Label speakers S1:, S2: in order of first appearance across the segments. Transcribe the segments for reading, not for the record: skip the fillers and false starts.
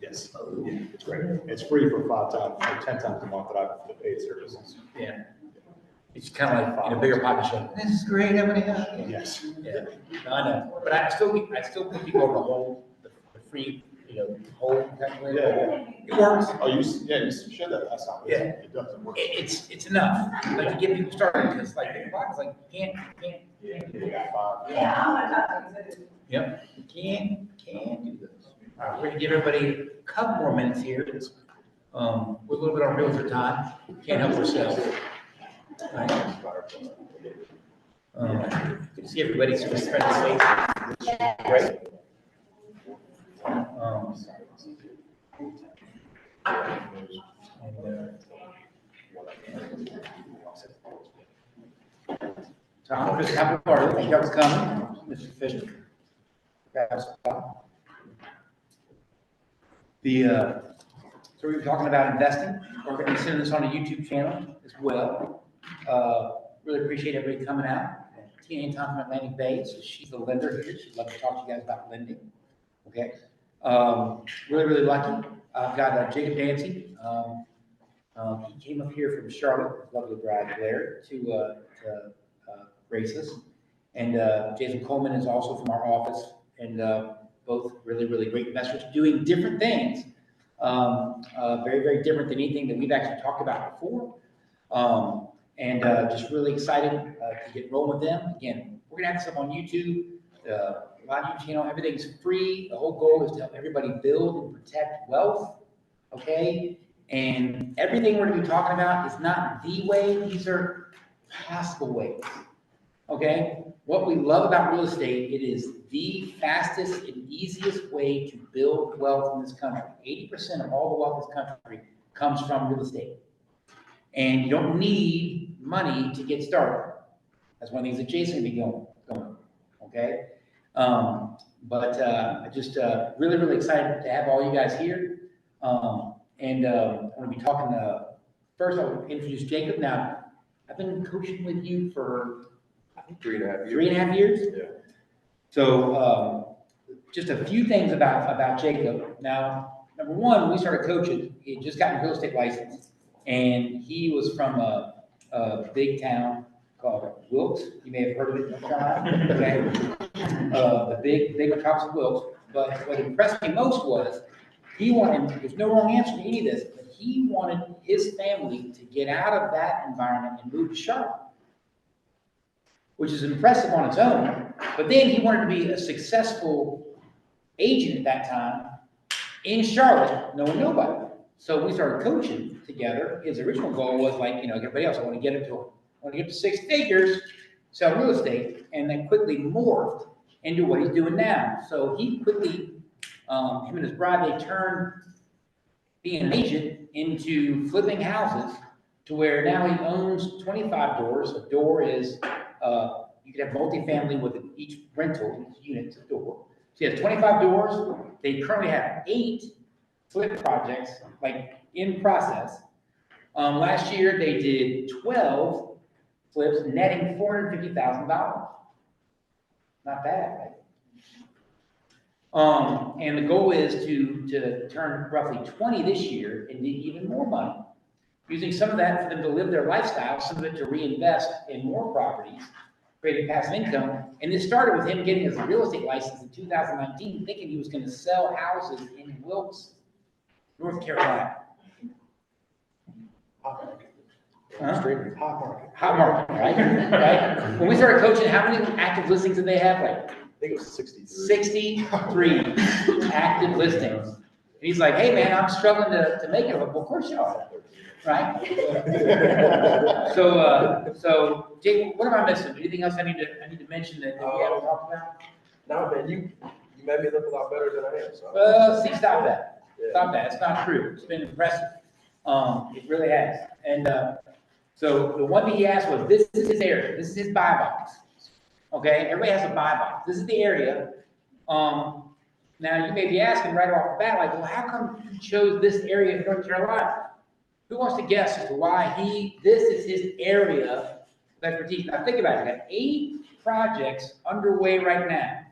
S1: Yes, yeah, it's great. It's free for 5 times, or 10 times a month that I've paid services.
S2: Yeah. It's kind of like in a bigger partnership. This is great, everybody.
S1: Yes.
S2: Yeah, no, I know, but I still put people over the whole, the free, whole, technically.
S1: Yeah.
S2: It works.
S1: Oh, you shared that last time.
S2: Yeah.
S1: It does, it works.
S2: It's enough, like, to get people started, because like, the clock is like, you can't.
S3: Yeah, I'm gonna talk to you.
S2: Yep, you can't do this. All right, we're gonna give everybody a couple more minutes here. We're a little bit on realtor time, can't help ourselves. All right. Good to see everybody sort of spread the space. Great. Tom, Chris Pappalardo, thank you for coming. Mr. Fisher. So we were talking about investing. We're going to be sending this on a YouTube channel as well. Really appreciate everybody coming out. Tina and Tom from Atlantic Bay, so she's the lender here. She'd love to talk to you guys about lending. Okay. Really lucky. I've got Jacob Dancy. He came up here from Charlotte, his lovely bride Blair, to race us. And Jason Coleman is also from our office, and both really great investors doing different things. Very different than anything that we've actually talked about before. And just really excited to get rolling with them. Again, we're gonna have this up on YouTube, live YouTube channel. Everything's free. The whole goal is to help everybody build and protect wealth. Okay, and everything we're gonna be talking about is not the way. These are possible ways. Okay, what we love about real estate, it is the fastest and easiest way to build wealth in this country. 80% of all the wealth in this country comes from real estate. And you don't need money to get started. That's one of the things that Jason will be going, okay? I just really excited to have all you guys here. I'm gonna be talking, first I'll introduce Jacob. Now, I've been coaching with you for
S4: 3.5 years.
S2: 3.5 years?
S4: Yeah.
S2: So, just a few things about Jacob. Now, number one, when we started coaching, he had just gotten a real estate license, and he was from a big town called Wilkes. You may have heard of it in North Carolina, okay? The big metropolis of Wilkes. But what impressed me most was he wanted, there's no wrong answer to any of this, but he wanted his family to get out of that environment and move to Charlotte, which is impressive on its own. But then he wanted to be a successful agent at that time in Charlotte, knowing nobody. So we started coaching together. His original goal was like, everybody else, I want to get to 6 figures, sell real estate, and then quickly morphed into what he's doing now. So he quickly, him and his bride, they turned being an agent into flipping houses, to where now he owns 25 doors. A door is, you could have multifamily with each rental, each unit's a door. So he has 25 doors. They currently have 8 flip projects, like in process. Last year they did 12 flips, netting $450,000. Not bad, right? And the goal is to turn roughly 20 this year and do even more money. Using some of that for them to live their lifestyle, some of it to reinvest in more properties, creating passive income. And this started with him getting his real estate license in 2019, thinking he was going to sell houses in Wilkes, North Carolina.
S4: Hot market.
S2: Huh?
S4: Extremely hot market.
S2: Hot market, right? When we started coaching, how many active listings did they have? Like
S4: I think it was 63.
S2: 63 active listings. And he's like, hey man, I'm struggling to make it. Well, of course you are, right? So Jake, what am I missing? Anything else I need to mention that we haven't talked about?
S4: No, man, you made me look a lot better than I am. So.
S2: See, stop that.
S4: Yeah.
S2: Stop that. It's not true. It's been impressive. It really has. And so the one thing he asked was, this is his area. This is his buy box. Okay, everybody has a buy box. This is the area. Now you may be asking right off the bat, like, well, how come he chose this area in North Carolina? Who wants to guess as to why this is his area of expertise? Now think about it. We've got 8 projects underway right now.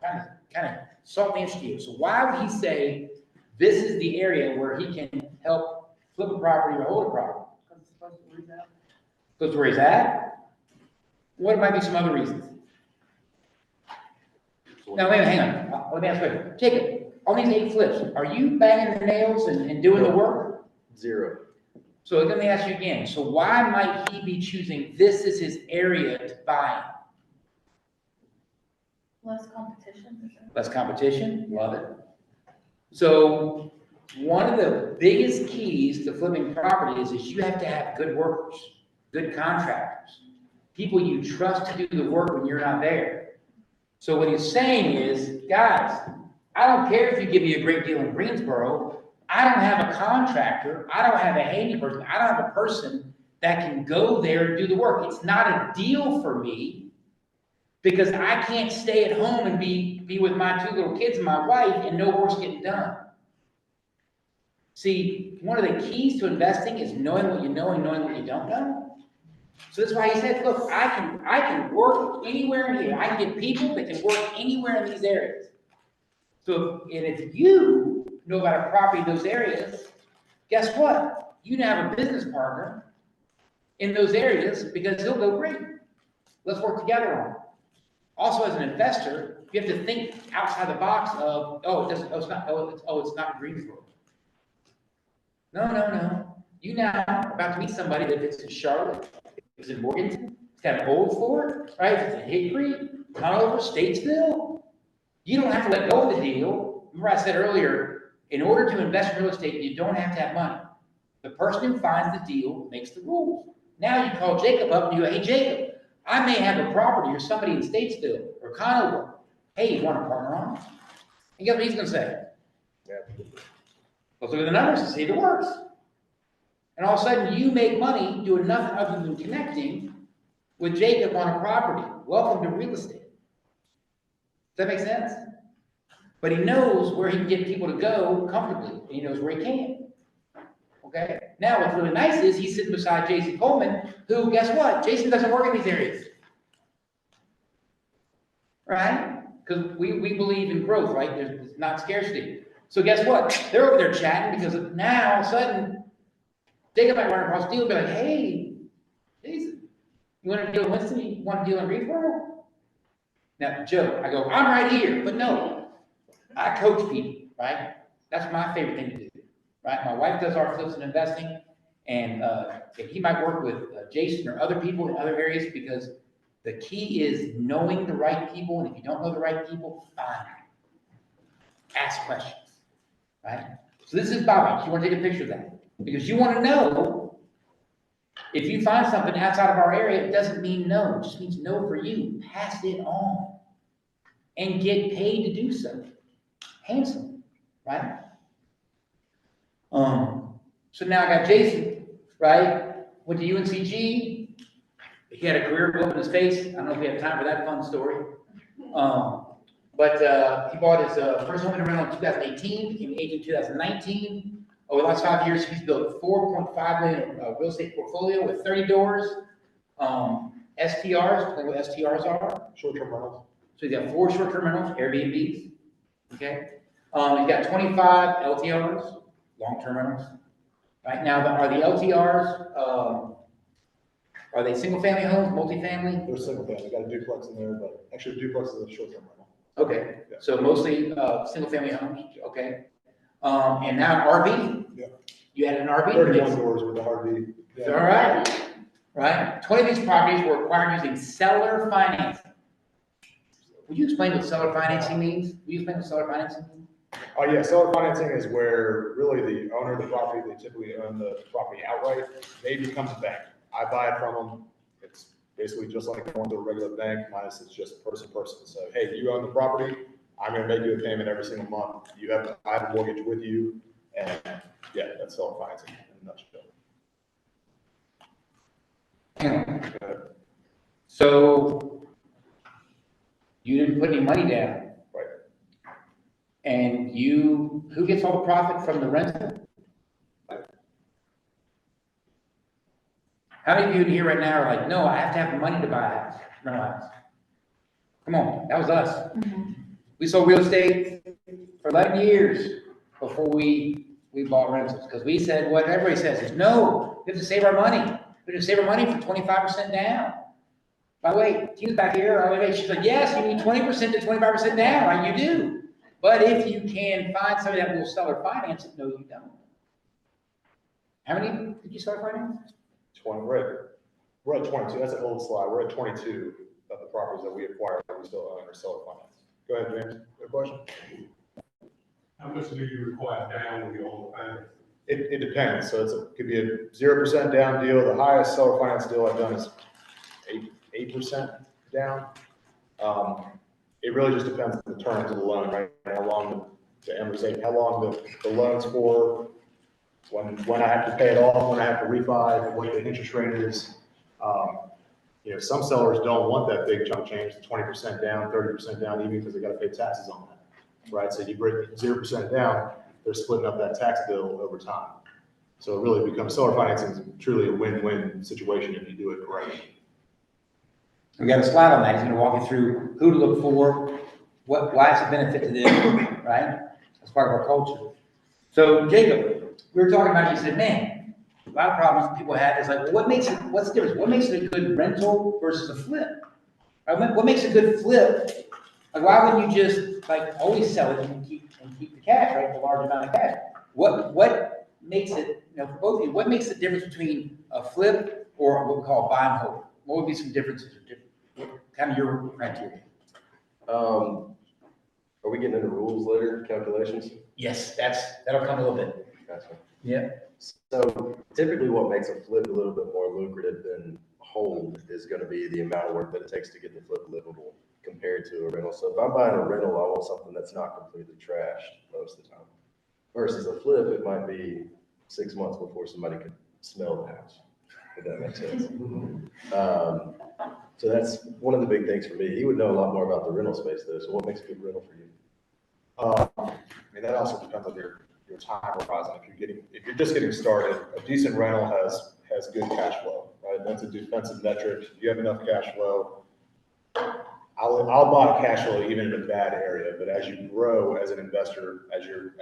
S2: Kind of salt the issue. So why would he say this is the area where he can help flip a property or hold a property. Close to where he's at? What might be some other reasons? Now, wait a minute, hang on. Let me ask you a question. Jacob, on these 8 flips, are you banging the nails and doing the work?
S1: 0.
S2: So let me ask you again. So why might he be choosing this as his area to buy?
S5: Less competition.
S2: Less competition, love it. So one of the biggest keys to flipping properties is you have to have good workers, good contractors, people you trust to do the work when you're not there. So what he's saying is, guys, I don't care if you give me a great deal in Greensboro. I don't have a contractor. I don't have a handy person. I don't have a person that can go there and do the work. It's not a deal for me because I can't stay at home and be with my 2 little kids and my wife and no work's getting done. See, one of the keys to investing is knowing what you know and knowing what you don't know. So that's why he said, look, I can work anywhere in here. I can get people that can work anywhere in these areas. So, and if you know about a property in those areas, guess what? You now have a business partner in those areas because he'll go, great. Let's work together on it. Also, as an investor, you have to think outside the box of, it's not Greensboro. No. You now are about to meet somebody that it's in Charlotte, it's in Morganton, it's got an Old Fort, right? It's in Hickory, Conover, Statesville. You don't have to let go of the deal. Remember I said earlier, in order to invest in real estate, you don't have to have money. The person who finds the deal makes the rules. Now you call Jacob up and you go, hey, Jacob, I may have a property or somebody in Statesville or Conover. Hey, you want to partner on it? And guess what he's going to say?
S1: Yeah.
S2: Let's look at the numbers and see if it works. And all of a sudden, you make money doing nothing other than connecting with Jacob on a property. Welcome to real estate. Does that make sense? But he knows where he can get people to go comfortably, and he knows where he can. Okay? Now, what's really nice is he's sitting beside Jason Coleman, who, guess what? Jason doesn't work in these areas. Right? Because we believe in growth, right? There's not scarcity. So guess what? They're over there chatting because now, all of a sudden, Jacob might run across the deal and be like, hey, Jason, you want to deal in Winston? You want to deal in Greensboro? Now, Joe, I go, I'm right here. But no, I coach people, right? That's my favorite thing to do, right? My wife does our flips and investing, and he might work with Jason or other people in other areas because the key is knowing the right people, and if you don't know the right people, find them. Ask questions, right? So this is Bobby. You want to take a picture of that? Because you want to know if you find something outside of our area, it doesn't mean no. It just means no for you. Pass it on and get paid to do so. Handsome, right? So now I got Jason, right? Went to UNCG. He had a career blow up in his face. I don't know if we have time for that fun story. But he bought his first home in rental in 2018, became an agent in 2019. Over the last 5 years, he's built $4.5 million real estate portfolio with 30 doors. STRs, explain what STRs are.
S1: Short-term rentals.
S2: So he's got 4 short-term rentals, Airbnbs. Okay. He's got 25 LTRs, long-term rentals. Right now, are the LTRs, are they single-family homes, multifamily?
S1: They're single family. They got a duplex in there, but actually a duplex is a short-term rental.
S2: Okay,
S1: Yeah.
S2: so mostly single-family homes, okay. And now RV?
S1: Yeah.
S2: You had an RV?
S1: 31 doors with the RV. Yeah.
S2: All right, right. 20 of these properties were acquired using seller financing. Would you explain what seller financing means? Will you explain what seller financing means?
S1: Oh, yeah, seller financing is where really the owner of the property, they typically own the property outright. They become the bank. I buy it from them. It's basically just like going to a regular bank, minus it's just person to person. So, hey, you own the property. I'm going to make you a payment every single month. I have a mortgage with you. And yeah, that's seller financing in a nutshell.
S2: So you didn't put any money down.
S1: Right.
S2: And who gets all the profit from the rental? How many of you in here right now are like, no, I have to have money to buy a house, rental house? Come on, that was us. We sold real estate for 11 years. before we bought rentals, because we said what everybody says is, no, we have to save our money. We have to save our money for 25% down. By the way, Tina's back here, she's like, yes, you need 20% to 25% down, right? You do. But if you can find somebody that will seller finance it, no, you don't. How many did you seller finance?
S1: 20, we're at 22, that's an old slide, we're at 22 of the properties that we acquired that we still own or seller finance. Go ahead, James, you have a question?
S6: How much do you require down when you own the finance?
S1: It depends, so it could be a 0% down deal, the highest seller finance deal I've done is 8% down. It really just depends on the terms of the loan, right? How long the amortization, how long the loan's for, when I have to pay it off, when I have to refi, what the interest rate is. Some sellers don't want that big chunk change, the 20% down, 30% down, even because they got to pay taxes on that, right? So you bring 0% down, they're splitting up that tax bill over time. So it really becomes, seller financing is truly a win-win situation if you do it correctly.
S2: We got a slide on that. He's going to walk you through who to look for, why it's a benefit to them, right? That's part of our culture. So Jacob, we were talking about, you said, man, a lot of problems people have is like, well, what's the difference? What makes it a good rental versus a flip? What makes a good flip? Like, why wouldn't you just like always sell it and keep the cash, right? The large amount of cash. What makes it, for both of you, what makes the difference between a flip or what we call a buy and hold? What would be some differences or kind of your criteria?
S4: Are we getting into rules later, calculations?
S2: Yes, that'll come a little bit.
S4: Gotcha.
S2: Yeah.
S4: So typically what makes a flip a little bit more lucrative than hold is going to be the amount of work that it takes to get the flip livable compared to a rental. So if I'm buying a rental, I want something that's not completely trashed most of the time. Versus a flip, it might be 6 months before somebody could smell the house, if that makes sense. So that's one of the big things for me. He would know a lot more about the rental space though. So what makes a good rental for you?
S1: That also depends on your time horizon. If you're just getting started, a decent rental has good cash flow, right? That's a defensive metric. If you have enough cash flow, I'll buy cash flow even in a bad area. But as you grow as an investor, as your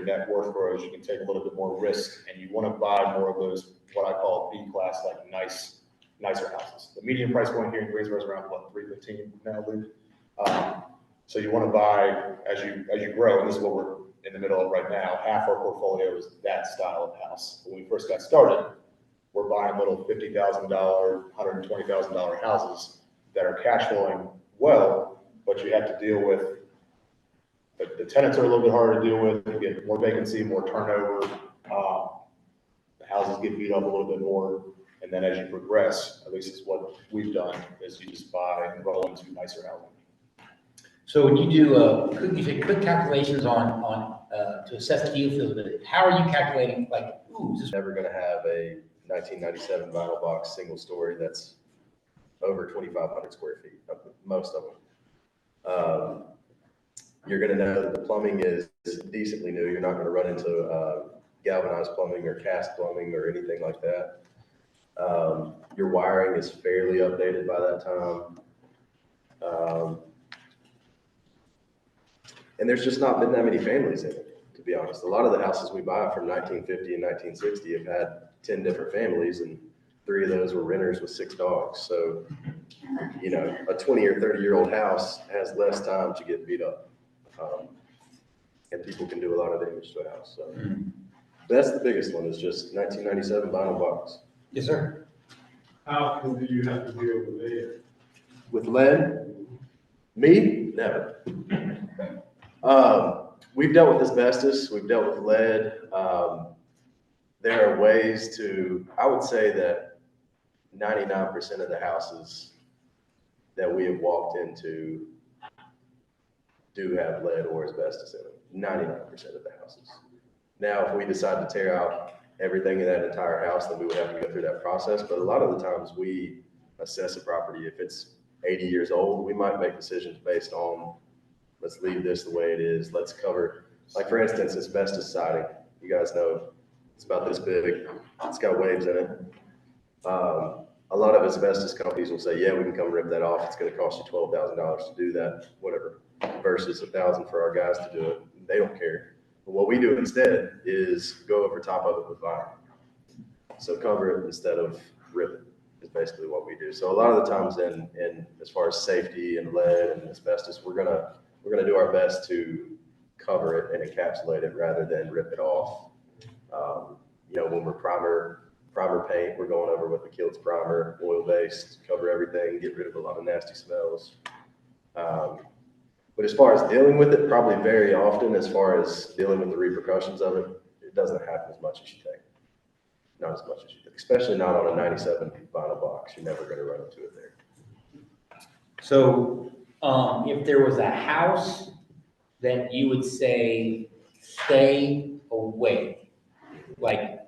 S1: net worth grows, you can take a little bit more risk, and you want to buy more of those what I call B class, like nicer houses. The median price point here in Greensboro is around what, $315 now, Luke? So you want to buy as you grow, and this is what we're in the middle of right now. Half our portfolio is that style of house. When we first got started, we're buying little $50,000, $120,000 houses that are cash flowing well, but you have to deal with the tenants are a little bit harder to deal with. You get more vacancy, more turnover. The houses get beat up a little bit more, and then as you progress, at least is what we've done, is you just buy and roll into nicer housing.
S2: So when you do, you take quick calculations on to assess deal feasibility, how are you calculating, like, is this
S4: Never going to have a 1997 vinyl box single story that's over 2,500 square feet, most of them. You're going to know that the plumbing is decently new. You're not going to run into galvanized plumbing or cast plumbing or anything like that. Your wiring is fairly updated by that time. And there's just not been that many families in it, to be honest. A lot of the houses we buy from 1950 and 1960 have had 10 different families, and 3 of those were renters with 6 dogs. So, a 20 or 30-year-old house has less time to get beat up. And people can do a lot of damage to a house. So that's the biggest one, is just 1997 vinyl box.
S2: Yes, sir.
S6: How often do you have to deal with lead?
S4: With lead? Me? Never. We've dealt with asbestos, we've dealt with lead. There are ways I would say that 99% of the houses that we have walked into do have lead or asbestos in them, 99% of the houses. Now, if we decide to tear out everything in that entire house, then we would have to go through that process. But a lot of the times we assess a property, if it's 80 years old, we might make decisions based on, let's leave this the way it is. Let's cover, like for instance, asbestos siding. You guys know it's about this big. It's got waves in it. A lot of asbestos companies will say, yeah, we can come rip that off. It's going to cost you $12,000 to do that, whatever, versus $1,000 for our guys to do it. they don't care. But what we do instead is go over top of it with vinyl. So cover it instead of rip it is basically what we do. So a lot of the times in as far as safety and lead and asbestos, we're gonna do our best to cover it and encapsulate it rather than rip it off. When we're primer paint, we're going over with the Kiltz primer, oil-based, cover everything, get rid of a lot of nasty smells. But as far as dealing with it, probably very often, as far as dealing with the repercussions of it, it doesn't happen as much as you think. Not as much as you think, especially not on a 97 vinyl box. You're never going to run into it there.
S2: So, if there was a house that you would say, stay away, like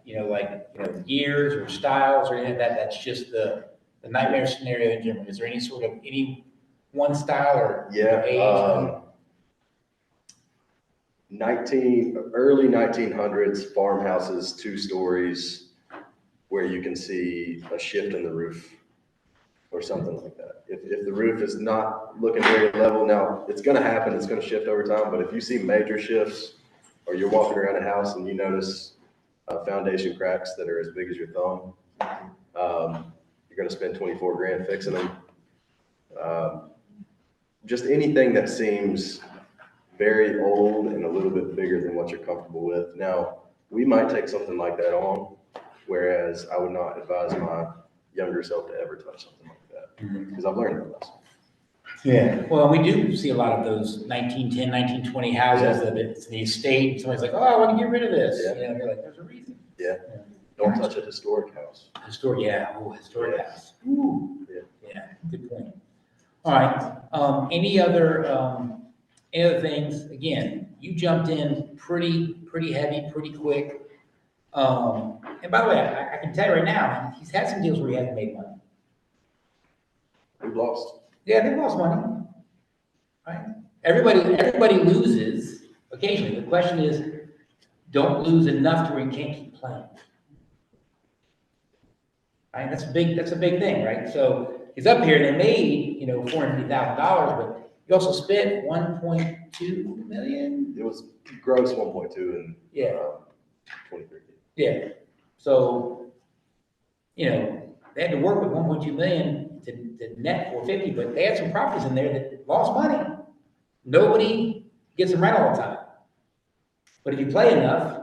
S2: years or styles or anything like that, that's just the nightmare scenario in general. Is there any one style or age?
S4: Early 1900s farmhouses, 2 stories, where you can see a shift in the roof or something like that. If the roof is not looking very level, now it's going to happen, it's going to shift over time, but if you see major shifts or you're walking around a house and you notice foundation cracks that are as big as your thumb, you're going to spend 24 grand fixing them. Just anything that seems very old and a little bit bigger than what you're comfortable with. Now, we might take something like that on, whereas I would not advise my younger self to ever touch something like that, because I've learned that lesson.
S2: Yeah, well, we do see a lot of those 1910, 1920 houses that it's the estate, and somebody's like, oh, I want to get rid of this.
S4: Yeah.
S2: And you're like, there's a reason.
S4: Yeah. Don't touch a historic house.
S2: Historic
S4: Yeah.
S2: house. Ooh.
S4: Yeah.
S2: Yeah, good point. All right, any other things? Again, you jumped in pretty heavy, pretty quick. And by the way, I can tell you right now, he's had some deals where he hasn't made money.
S4: We've lost.
S2: Yeah, they lost money, right? Everybody loses occasionally. The question is, don't lose enough to where you can't keep playing. Right? That's a big thing, right? So he's up here, they made, $450,000, but you also spent 1.2 million.
S4: It was gross 1.2 and
S2: Yeah.
S4: 23.
S2: Yeah. So, they had to work with 1.2 million to net 450, but they had some properties in there that lost money. Nobody gets them right all the time. But if you play enough,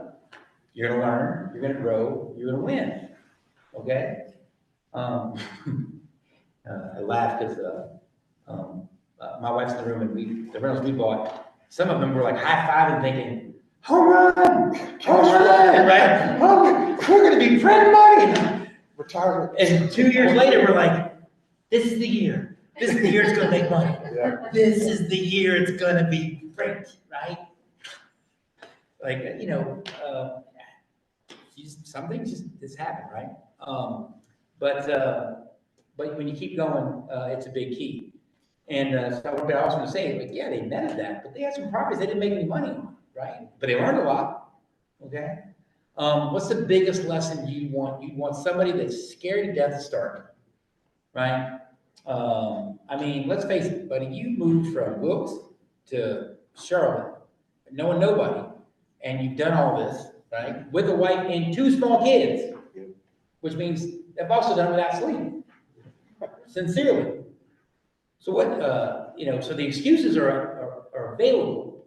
S2: you're gonna learn, you're gonna grow, you're gonna win. Okay? I laugh because my wife's in the room and the rentals we bought, some of them were like high-fiving thinking, home run, right? Oh, we're gonna be printing money.
S1: Retirement.
S2: And 2 years later, we're like, this is the year. This is the year it's gonna make money.
S1: Yeah.
S2: This is the year it's gonna be great, right? Like, some things just happen, right? But when you keep going, it's a big key. And so what I was gonna say, like, yeah, they netted that, but they had some properties they didn't make any money on, right? But they learned a lot, okay? What's the biggest lesson you want? You want somebody that's scared to death to start, right? Let's face it, buddy, you moved from Wilkes to Charlotte, knowing nobody, and you've done all this, right? With a wife and 2 small kids, which means they've also done it without sleep, sincerely. So so the excuses are available,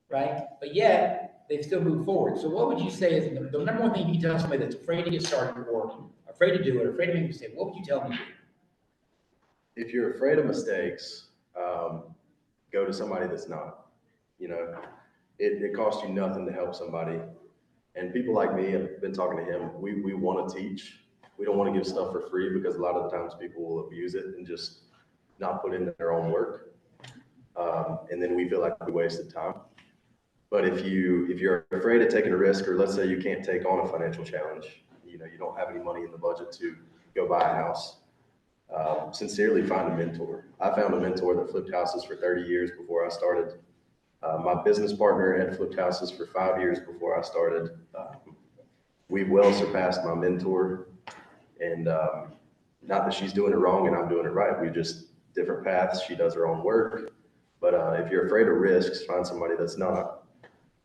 S2: right? But yet, they've still moved forward. So what would you say is the number one thing you tell somebody that's afraid to get started or afraid to do it, afraid to make a mistake? What would you tell them to do?
S4: If you're afraid of mistakes, go to somebody that's not. It costs you nothing to help somebody. And people like me, I've been talking to him, we want to teach. We don't want to give stuff for free because a lot of the times people will abuse it and just not put in their own work. And then we feel like we wasted time. But if you're afraid of taking a risk, or let's say you can't take on a financial challenge, you don't have any money in the budget to go buy a house, sincerely find a mentor. I found a mentor that flipped houses for 30 years before I started. My business partner had flipped houses for 5 years before I started. We've well surpassed my mentor, and not that she's doing it wrong and I'm doing it right. We just different paths. She does her own work. But if you're afraid of risks, find somebody that's not.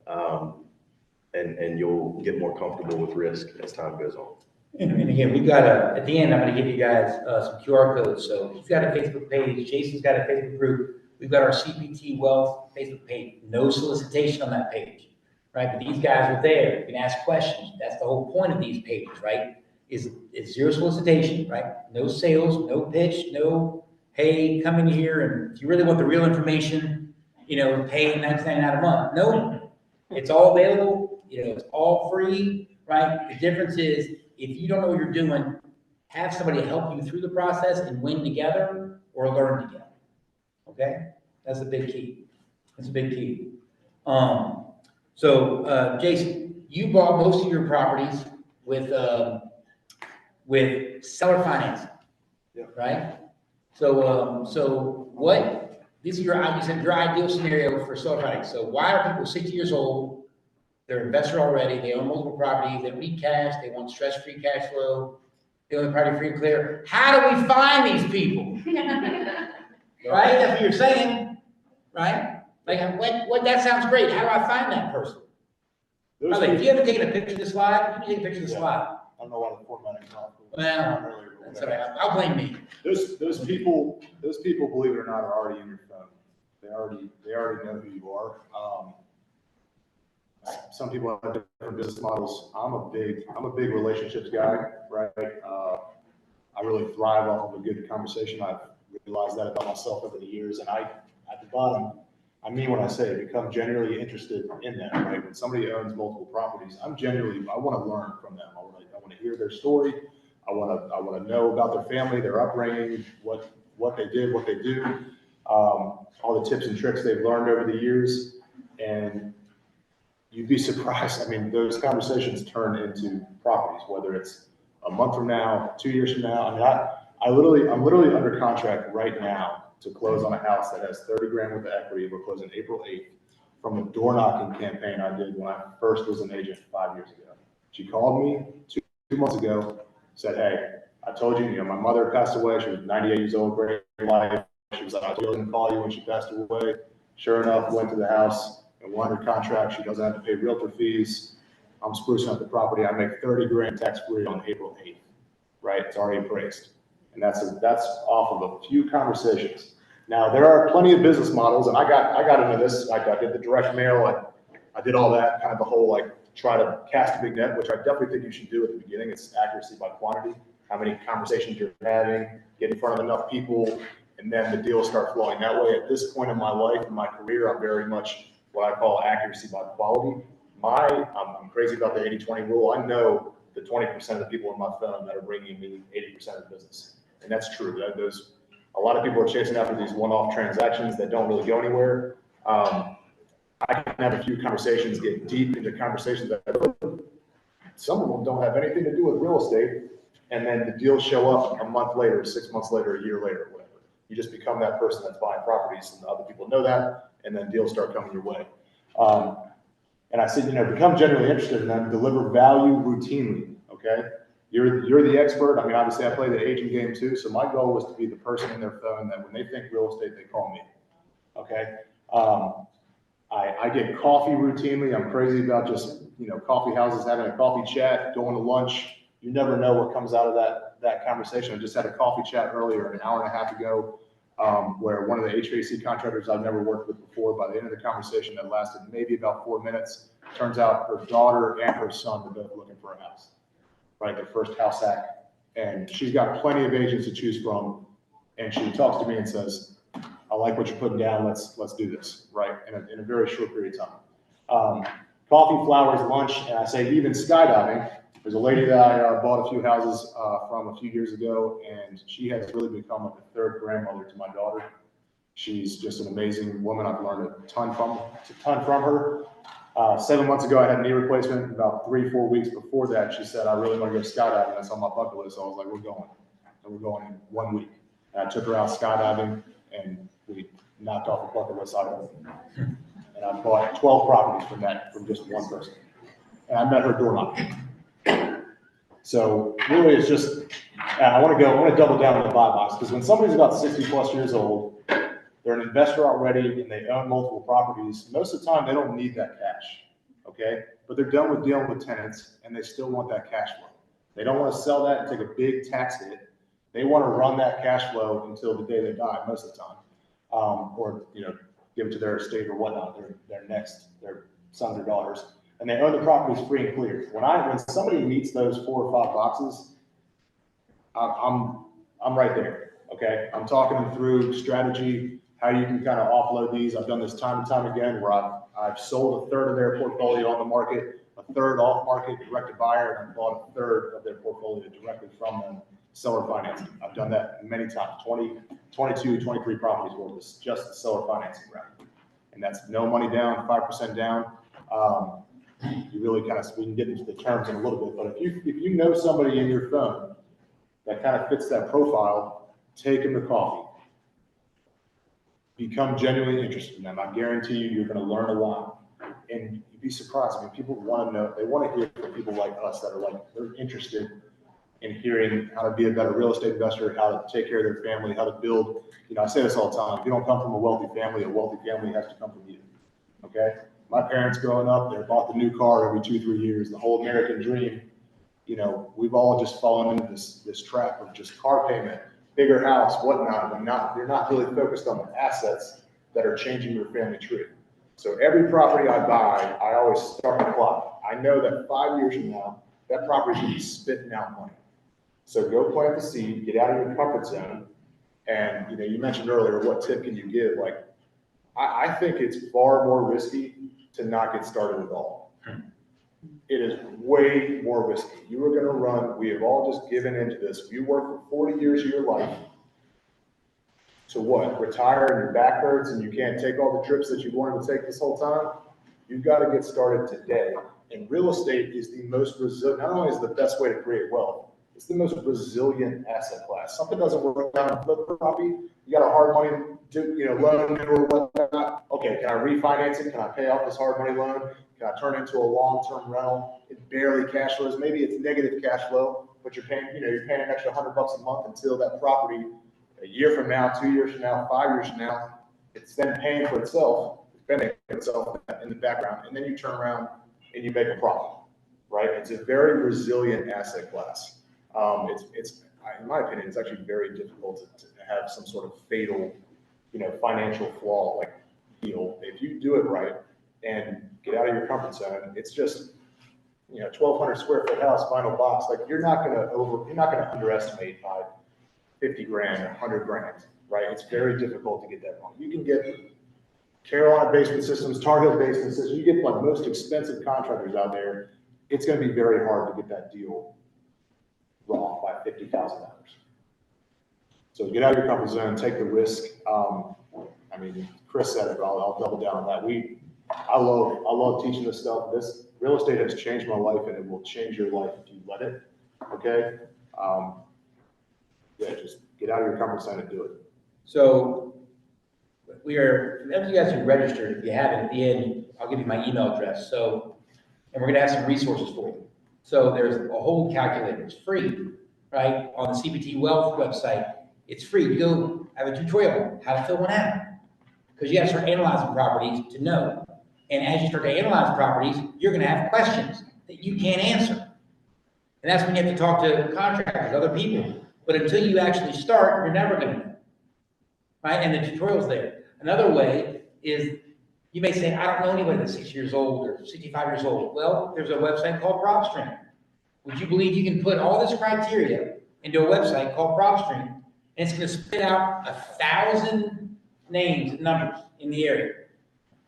S4: And you'll get more comfortable with risk as time goes on.
S2: And again, we've got at the end, I'm gonna give you guys some QR codes. So he's got a Facebook page, Jason's got a Facebook group. We've got our CPT Wealth Facebook page. No solicitation on that page, right? But these guys are there. You can ask questions. That's the whole point of these pages, right? It's zero solicitation, right? No sales, no pitch, no, hey, come in here and if you really want the real information, pay $19.99 a month. No, it's all available. It's all free, right? The difference is if you don't know what you're doing, have somebody help you through the process and win together or learn together. Okay? That's a big key. That's a big key. So Jason, you bought most of your properties with seller financing,
S1: Yeah.
S2: right? So what, this is your ideal scenario for seller financing. So why are people 60 years old? They're an investor already, they own multiple properties, they don't need cash, they want stress-free cash flow, they own property free and clear. How do we find these people? Right, that's what you're saying, right? Like, what, that sounds great, how do I find that person?
S1: Those
S2: By the way, if
S1: people-
S2: you haven't taken a picture of the slide, you can take a picture of the
S1: Yeah.
S2: slide.
S1: I don't know why the formatting is off.
S2: Well, that's all right, I'll blame me.
S1: Those people, believe it or not, are already in your phone. They already know who you are. Some people have different business models. I'm a big relationships guy, right? I really thrive off of a good conversation. I've realized that about myself over the years, and at the bottom, I mean when I say become genuinely interested in them, right? When somebody owns multiple properties, I want to learn from them. I want to hear their story. I want to know about their family, their upbringing, what they did, what they do, all the tips and tricks they've learned over the years, and you'd be surprised. I mean, those conversations turn into properties, whether it's a month from now, 2 years from now. I mean, I'm literally under contract right now to close on a house that has 30 grand worth of equity. We're closing April 8th from a door knocking campaign I did when I first was an agent 5 years ago. She called me two months ago, said, hey, I told you, my mother passed away. She was 98 years old, great life. She was like, I was going to call you when she passed away. Sure enough, went to the house and won her contract. She doesn't have to pay realtor fees. I'm sprucing up the property. I make 30 grand tax-free on April 8th, right? It's already appraised. And that's off of a few conversations. Now, there are plenty of business models, and I got into this. Like, I did the direct mail. I did all that, kind of the whole, try to cast a big net, which I definitely think you should do at the beginning. It's accuracy by quantity, how many conversations you're having, get in front of enough people, and then the deals start flowing that way. At this point in my life, in my career, I'm very much what I call accuracy by quality. I'm crazy about the 80-20 rule. I know the 20% of the people on my phone that are bringing me 80% of the business. And that's true. A lot of people are chasing after these one-off transactions that don't really go anywhere. I can have a few conversations, get deep into conversations that some of them don't have anything to do with real estate. And then the deals show up a month later, 6 months later, a year later, whatever. You just become that person that's buying properties, and other people know that, and then deals start coming your way. And I said, become genuinely interested in them, deliver value routinely, okay? You're the expert. I mean, obviously I play the agent game too, so my goal was to be the person in their phone that when they think real estate, they call me, okay? I get coffee routinely. I'm crazy about just, coffee houses, having a coffee chat, going to lunch. You never know what comes out of that conversation. I just had a coffee chat earlier, an hour and a half ago, where one of the HVAC contractors I've never worked with before, by the end of the conversation that lasted maybe about 4 minutes, turns out her daughter and her son were both looking for a house, right? Their first house hack. And she's got plenty of agents to choose from. And she talks to me and says, I like what you're putting down. Let's do this, right? In a very short period of time. Coffee, flowers, lunch, and I say even skydiving. There's a lady that I bought a few houses from a few years ago, and she has really become like a third grandmother to my daughter. She's just an amazing woman. I've learned a ton from her. 7 months ago, I had a knee replacement. About 3-4 weeks before that, she said, I really want to go skydiving. That's on my bucket list. So I was like, we're going. And we're going in 1 week. And I took her out skydiving, and we knocked off the bucket list item. And I bought 12 properties from just one person. And I met her door knocking. So really, it's just, I want to double down on the buy box, because when somebody's about 60 plus years old, they're an investor already and they own multiple properties, most of the time they don't need that cash. okay? But they're done with dealing with tenants and they still want that cash flow. They don't want to sell that and take a big tax hit. They want to run that cash flow until the day they die, most of the time. Or, give it to their estate or whatnot, their sons or daughters. And they own the properties free and clear. When somebody meets those 4 or 5 boxes, I'm right there, okay? I'm talking them through strategy, how you can kind of offload these. I've done this time and time again where I've sold a third of their portfolio on the market, a third off market, direct to buyer, and I've bought a third of their portfolio directly from them, seller financing. I've done that many times, 22, 23 properties worth of just the seller financing route. And that's no money down, 5% down. You really we can get into the terms in a little bit, but if you know somebody in your phone that kind of fits that profile, take them to coffee. Become genuinely interested in them. I guarantee you're going to learn a lot. And you'd be surprised. I mean, people want to know, they want to hear from people like us that are they're interested in hearing how to be a better real estate investor, how to take care of their family, how to build. I say this all the time. If you don't come from a wealthy family has to come from you. Okay? My parents growing up, they bought the new car every 2-3 years, the whole American dream. We've all just fallen into this trap of just car payment, bigger house, whatnot, and you're not really focused on the assets that are changing your family tree. So every property I buy, I always start the clock. I know that 5 years from now, that property is going to be spitting out money. So go plant the seed, get out of your comfort zone. And, you mentioned earlier, what tip can you give? I think it's far more risky to not get started at all. It is way more risky. You are going to run, we have all just given into this. You work for 40 years of your life to what? Retire and your back hurts and you can't take all the trips that you wanted to take this whole time? You've got to get started today. And real estate is the most resilient, not only is it the best way to create wealth, it's the most resilient asset class. Something doesn't work out on flip property, you got a hard money loan or whatnot. Okay, can I refinance it? Can I pay off this hard money loan? Can I turn it into a long-term rental? It barely cash flows. Maybe it's negative cash flow, but you're paying an extra $100 a month until that property, a year from now, 2 years from now, 5 years from now, it's then paying for itself, spending itself in the background, and then you turn around and you make a profit, right? It's a very resilient asset class. In my opinion, it's actually very difficult to have some sort of fatal, financial flaw deal. If you do it right and get out of your comfort zone, it's just, 1,200 square foot house, vinyl box. You're not going to underestimate by 50 grand, 100 grand, right? It's very difficult to get that wrong. You can get Carolina basement systems, Tar Heel basement systems. You get most expensive contractors out there. It's going to be very hard to get that deal wrong by $50,000. So get out of your comfort zone, take the risk. Chris said it, but I'll double down on that. I love teaching this stuff. This real estate has changed my life, and it will change your life if you let it. Okay. Just get out of your comfort zone and do it.
S2: So we are, as you guys are registered, if you haven't, at the end, I'll give you my email address. So, and we're going to have some resources for you. So there's a whole calculator. It's free, right? On the CPT Wealth website, it's free. You go have a tutorial on how to fill one out. Because you have to start analyzing properties to know. And as you start to analyze properties, you're going to have questions that you can't answer. And that's when you have to talk to contractors, other people. But until you actually start, you're never going to know. Right? And the tutorial's there. Another way is you may say, I don't know anybody that's 60 years old or 65 years old. Well, there's a website called PropStream. Would you believe you can put all this criteria into a website called PropStream, and it's going to spit out 1,000 names and numbers in the area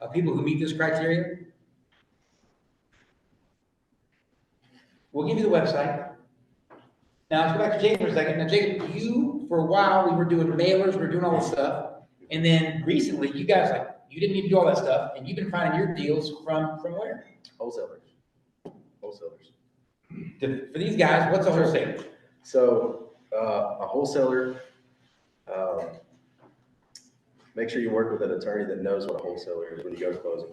S2: of people who meet this criteria? We'll give you the website. Now, let's go back to Jacob for a second. Now, Jacob, for a while, we were doing mailers, we were doing all this stuff. And then recently, you guys, you didn't need to do all that stuff, and you've been finding your deals from where?
S4: Wholesalers.
S2: For these guys, what's a wholesaler?
S4: So a wholesaler, make sure you work with an attorney that knows what a wholesaler is when you go to closing.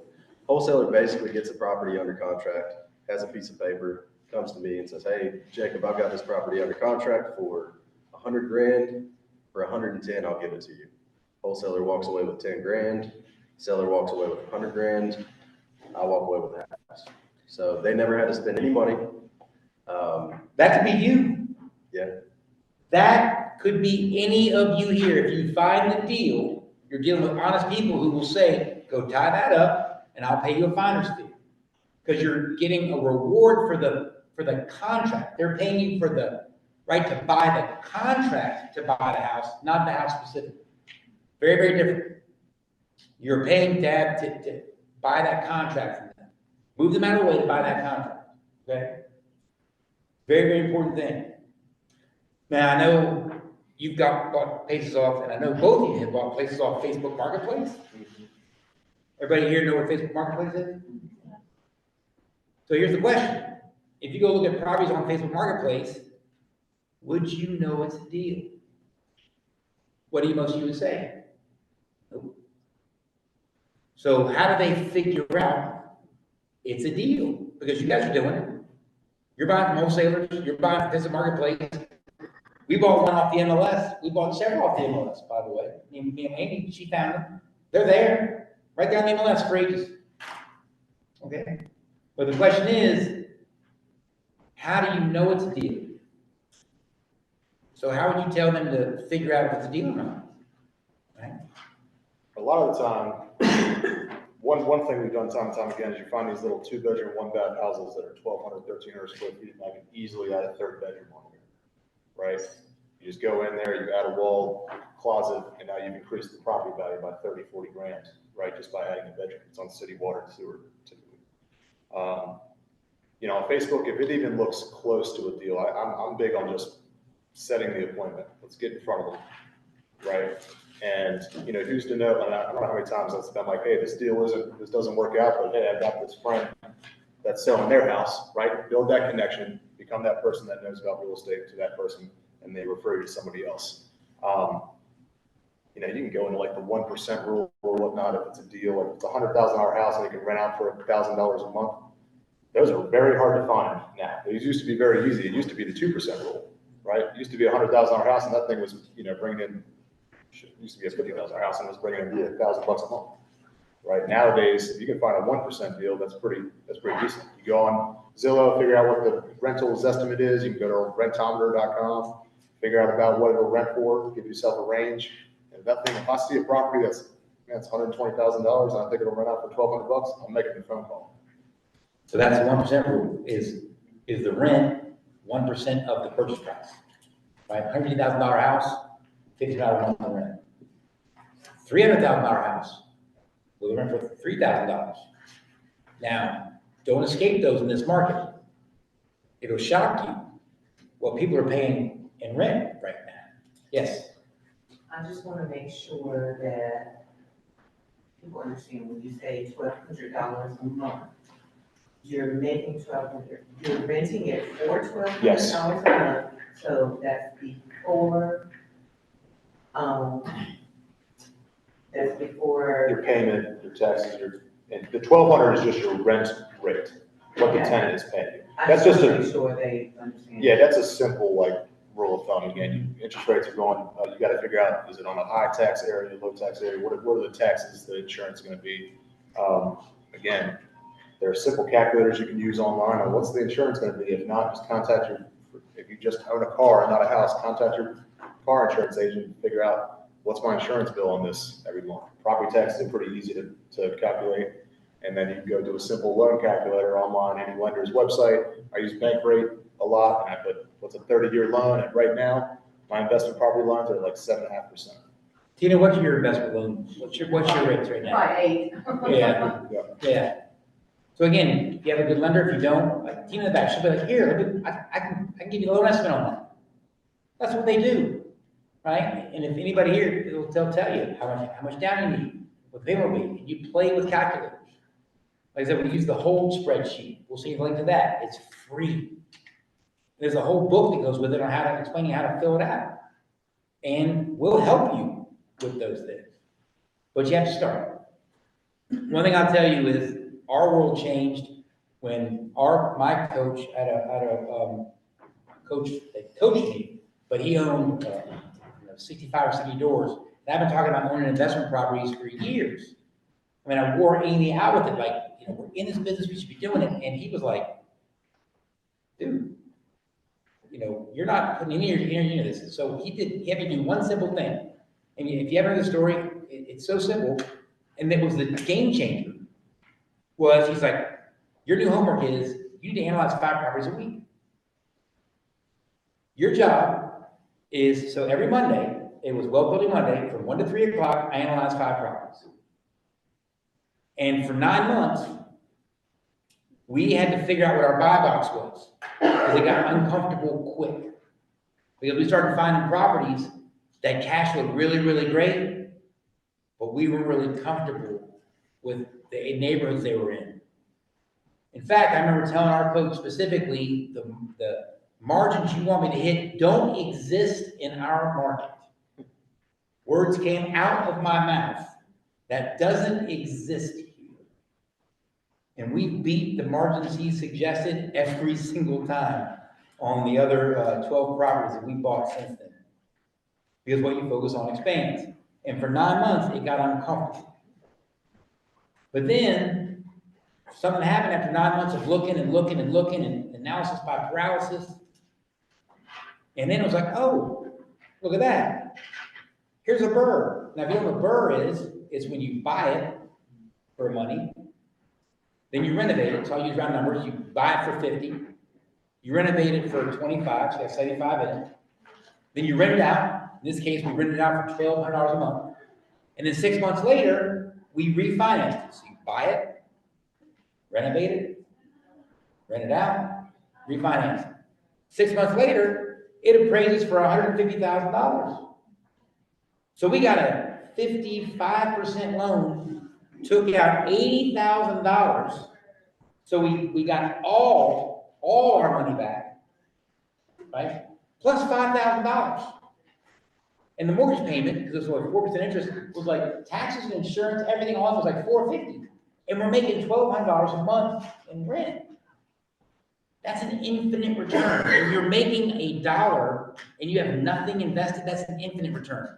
S4: Wholesaler basically gets a property under contract, has a piece of paper, comes to me and says, hey, Jacob, I've got this property under contract for 100 grand. For 110, I'll give it to you. Wholesaler walks away with 10 grand. Seller walks away with 100 grand. I walk away with the house. So they never had to spend any money.
S2: That could be you.
S4: Yeah.
S2: That could be any of you here. If you find the deal, you're dealing with honest people who will say, go tie that up and I'll pay you a finder's fee. Because you're getting a reward for the contract. They're paying you for the right to buy the contract to buy the house, not the house specifically. Very, very different. You're paying Dad to buy that contract from them. Move them out of the way to buy that contract, okay? Very, very important thing. Now, I know you've bought places off, and I know both of you have bought places off Facebook Marketplace. Everybody here know what Facebook Marketplace is? So here's the question. If you go look at properties on Facebook Marketplace, would you know it's a deal? What do most of you would say? Nope. So how do they figure out it's a deal? Because you guys are doing it. You're buying from wholesalers, you're buying from Facebook Marketplace. We bought one off the MLS. We bought several off the MLS, by the way. Me and Amy, she found them. They're there, right down the MLS for ages. Okay? But the question is, how do you know it's a deal? So how would you tell them to figure out if it's a deal or not? Right?
S1: A lot of the time, one thing we've done time and time again is you find these little 2-bedroom, 1-bath houses that are 1,200, 1,300 square feet, and I can easily add a third bedroom on here, right? You just go in there, you add a wall, closet, and now you've increased the property value by 30, 40 grand, right? Just by adding a bedroom. It's on city water and sewer, typically. You know, on Facebook, if it even looks close to a deal, I'm big on just setting the appointment. Let's get in front of them, right? And, you know, who's to know, and I don't know how many times that's been like, hey, this doesn't work out, but hey, I've got this friend that's selling their house, right? Build that connection, become that person that knows about real estate to that person, and they refer you to somebody else. You know, you can go into like the 1% rule or whatnot if it's a deal, like it's a $100,000 house and you can rent out for $1,000 a month. Those are very hard to find now. These used to be very easy. It used to be the 2% rule, right? It used to be a $100,000 house and that thing was, you know, bringing in, it used to be a $50,000 house and it was bringing in $1,000 a month, right? Nowadays, if you can find a 1% deal, that's pretty decent. You go on Zillow, figure out what the rental's estimate is. You can go to rentometer.com, figure out about what it'll rent for, give yourself a range. And that thing, if I see a property that's $120,000 and I think it'll rent out for $1,200, I'm making the phone call.
S2: So that's the 1% rule, is the rent 1% of the purchase price, right? $150,000 house, $50 a month in rent. $300,000 house, will rent for $3,000. Now, don't escape those in this market. It'll shock you what people are paying in rent right now. Yes?
S3: I just want to make sure that people understand when you say $1,200 a month, you're making $1,200, you're renting it for $1,200
S1: Yes.
S3: a month, so that's before, that's before.
S1: Your payment, your taxes, and the $1,200 is just your rent rate, what the
S3: Okay.
S1: tenant is paying.
S3: I
S1: That's
S3: just
S1: just
S3: want to
S1: a,
S3: make sure they understand.
S1: yeah, that's a simple like rule of thumb. Again, interest rates are going, you got to figure out, is it on a high tax area, low tax area? What are the taxes, the insurance going to be? Again, there are simple calculators you can use online on what's the insurance going to be. If not, just contact if you just own a car and not a house, contact your car insurance agent and figure out what's my insurance bill on this every month. Property taxes are pretty easy to calculate. And then you can go do a simple loan calculator online, any lender's website. I use Bankrate a lot, and I put what's a 30-year loan, and right now, my investment property loans are like 7.5%.
S2: Tina, what's your investment loan? What's your rates right now?
S3: By 8.
S2: Yeah, yeah. So again, you have a good lender. If you don't, like Tina in the back, she'll be like, here, I can give you a loan estimate on that. That's what they do, right? And if anybody here, they'll tell you how much down you need, what the payment will be. And you play with calculators. Like I said, we use the whole spreadsheet. We'll see a link to that. It's free. There's a whole book that goes with it on how to explaining how to fill it out. And we'll help you with those things. But you have to start. One thing I'll tell you is our world changed when my coach had a coach that coached me, but he owned 65 or 70 doors. And I've been talking about owning investment properties for years. I mean, I wore Amy out with it, like, you know, we're in this business, we should be doing it. And he was like, dude, you know, you're not putting any energy into this. So he had me do one simple thing. And if you ever heard the story, it's so simple. And it was the game changer. Was he's like, your new homework is you need to analyze 5 properties a week. Your job is, so every Monday, it was well building Monday, from 1 to 3 o'clock, I analyzed 5 properties. And for 9 months, we had to figure out what our buy box was, because it got uncomfortable quick. Because we started finding properties that cash flowed really, really great, but we weren't really comfortable with the neighborhoods they were in. In fact, I remember telling our coach specifically, the margins you want me to hit don't exist in our market. Words came out of my mouth. That doesn't exist here. And we beat the margins he suggested every single time on the other 12 properties that we bought since then. Because what you focus on expands. And for 9 months, it got uncomfortable. But then something happened after 9 months of looking and analysis by paralysis. And then it was like, oh, look at that. Here's a burr. Now, if you don't know what a burr is, it's when you buy it for money, then you renovate it. So I'll use round numbers. You buy it for 50. You renovate it for 25, so you have 75 in it. Then you rent it out. In this case, we rented it out for $1,200 a month. And then 6 months later, we refinance it. So you buy it, renovate it, rent it out, refinance it. 6 months later, it appraises for $150,000. So we got a 55% loan, took out $80,000. So we got all our money back, right? Plus $5,000. And the mortgage payment, because it was like 4% interest, was like taxes and insurance, everything off was like $450. And we're making $1,200 a month in rent. That's an infinite return. If you're making $1 and you have nothing invested, that's an infinite return.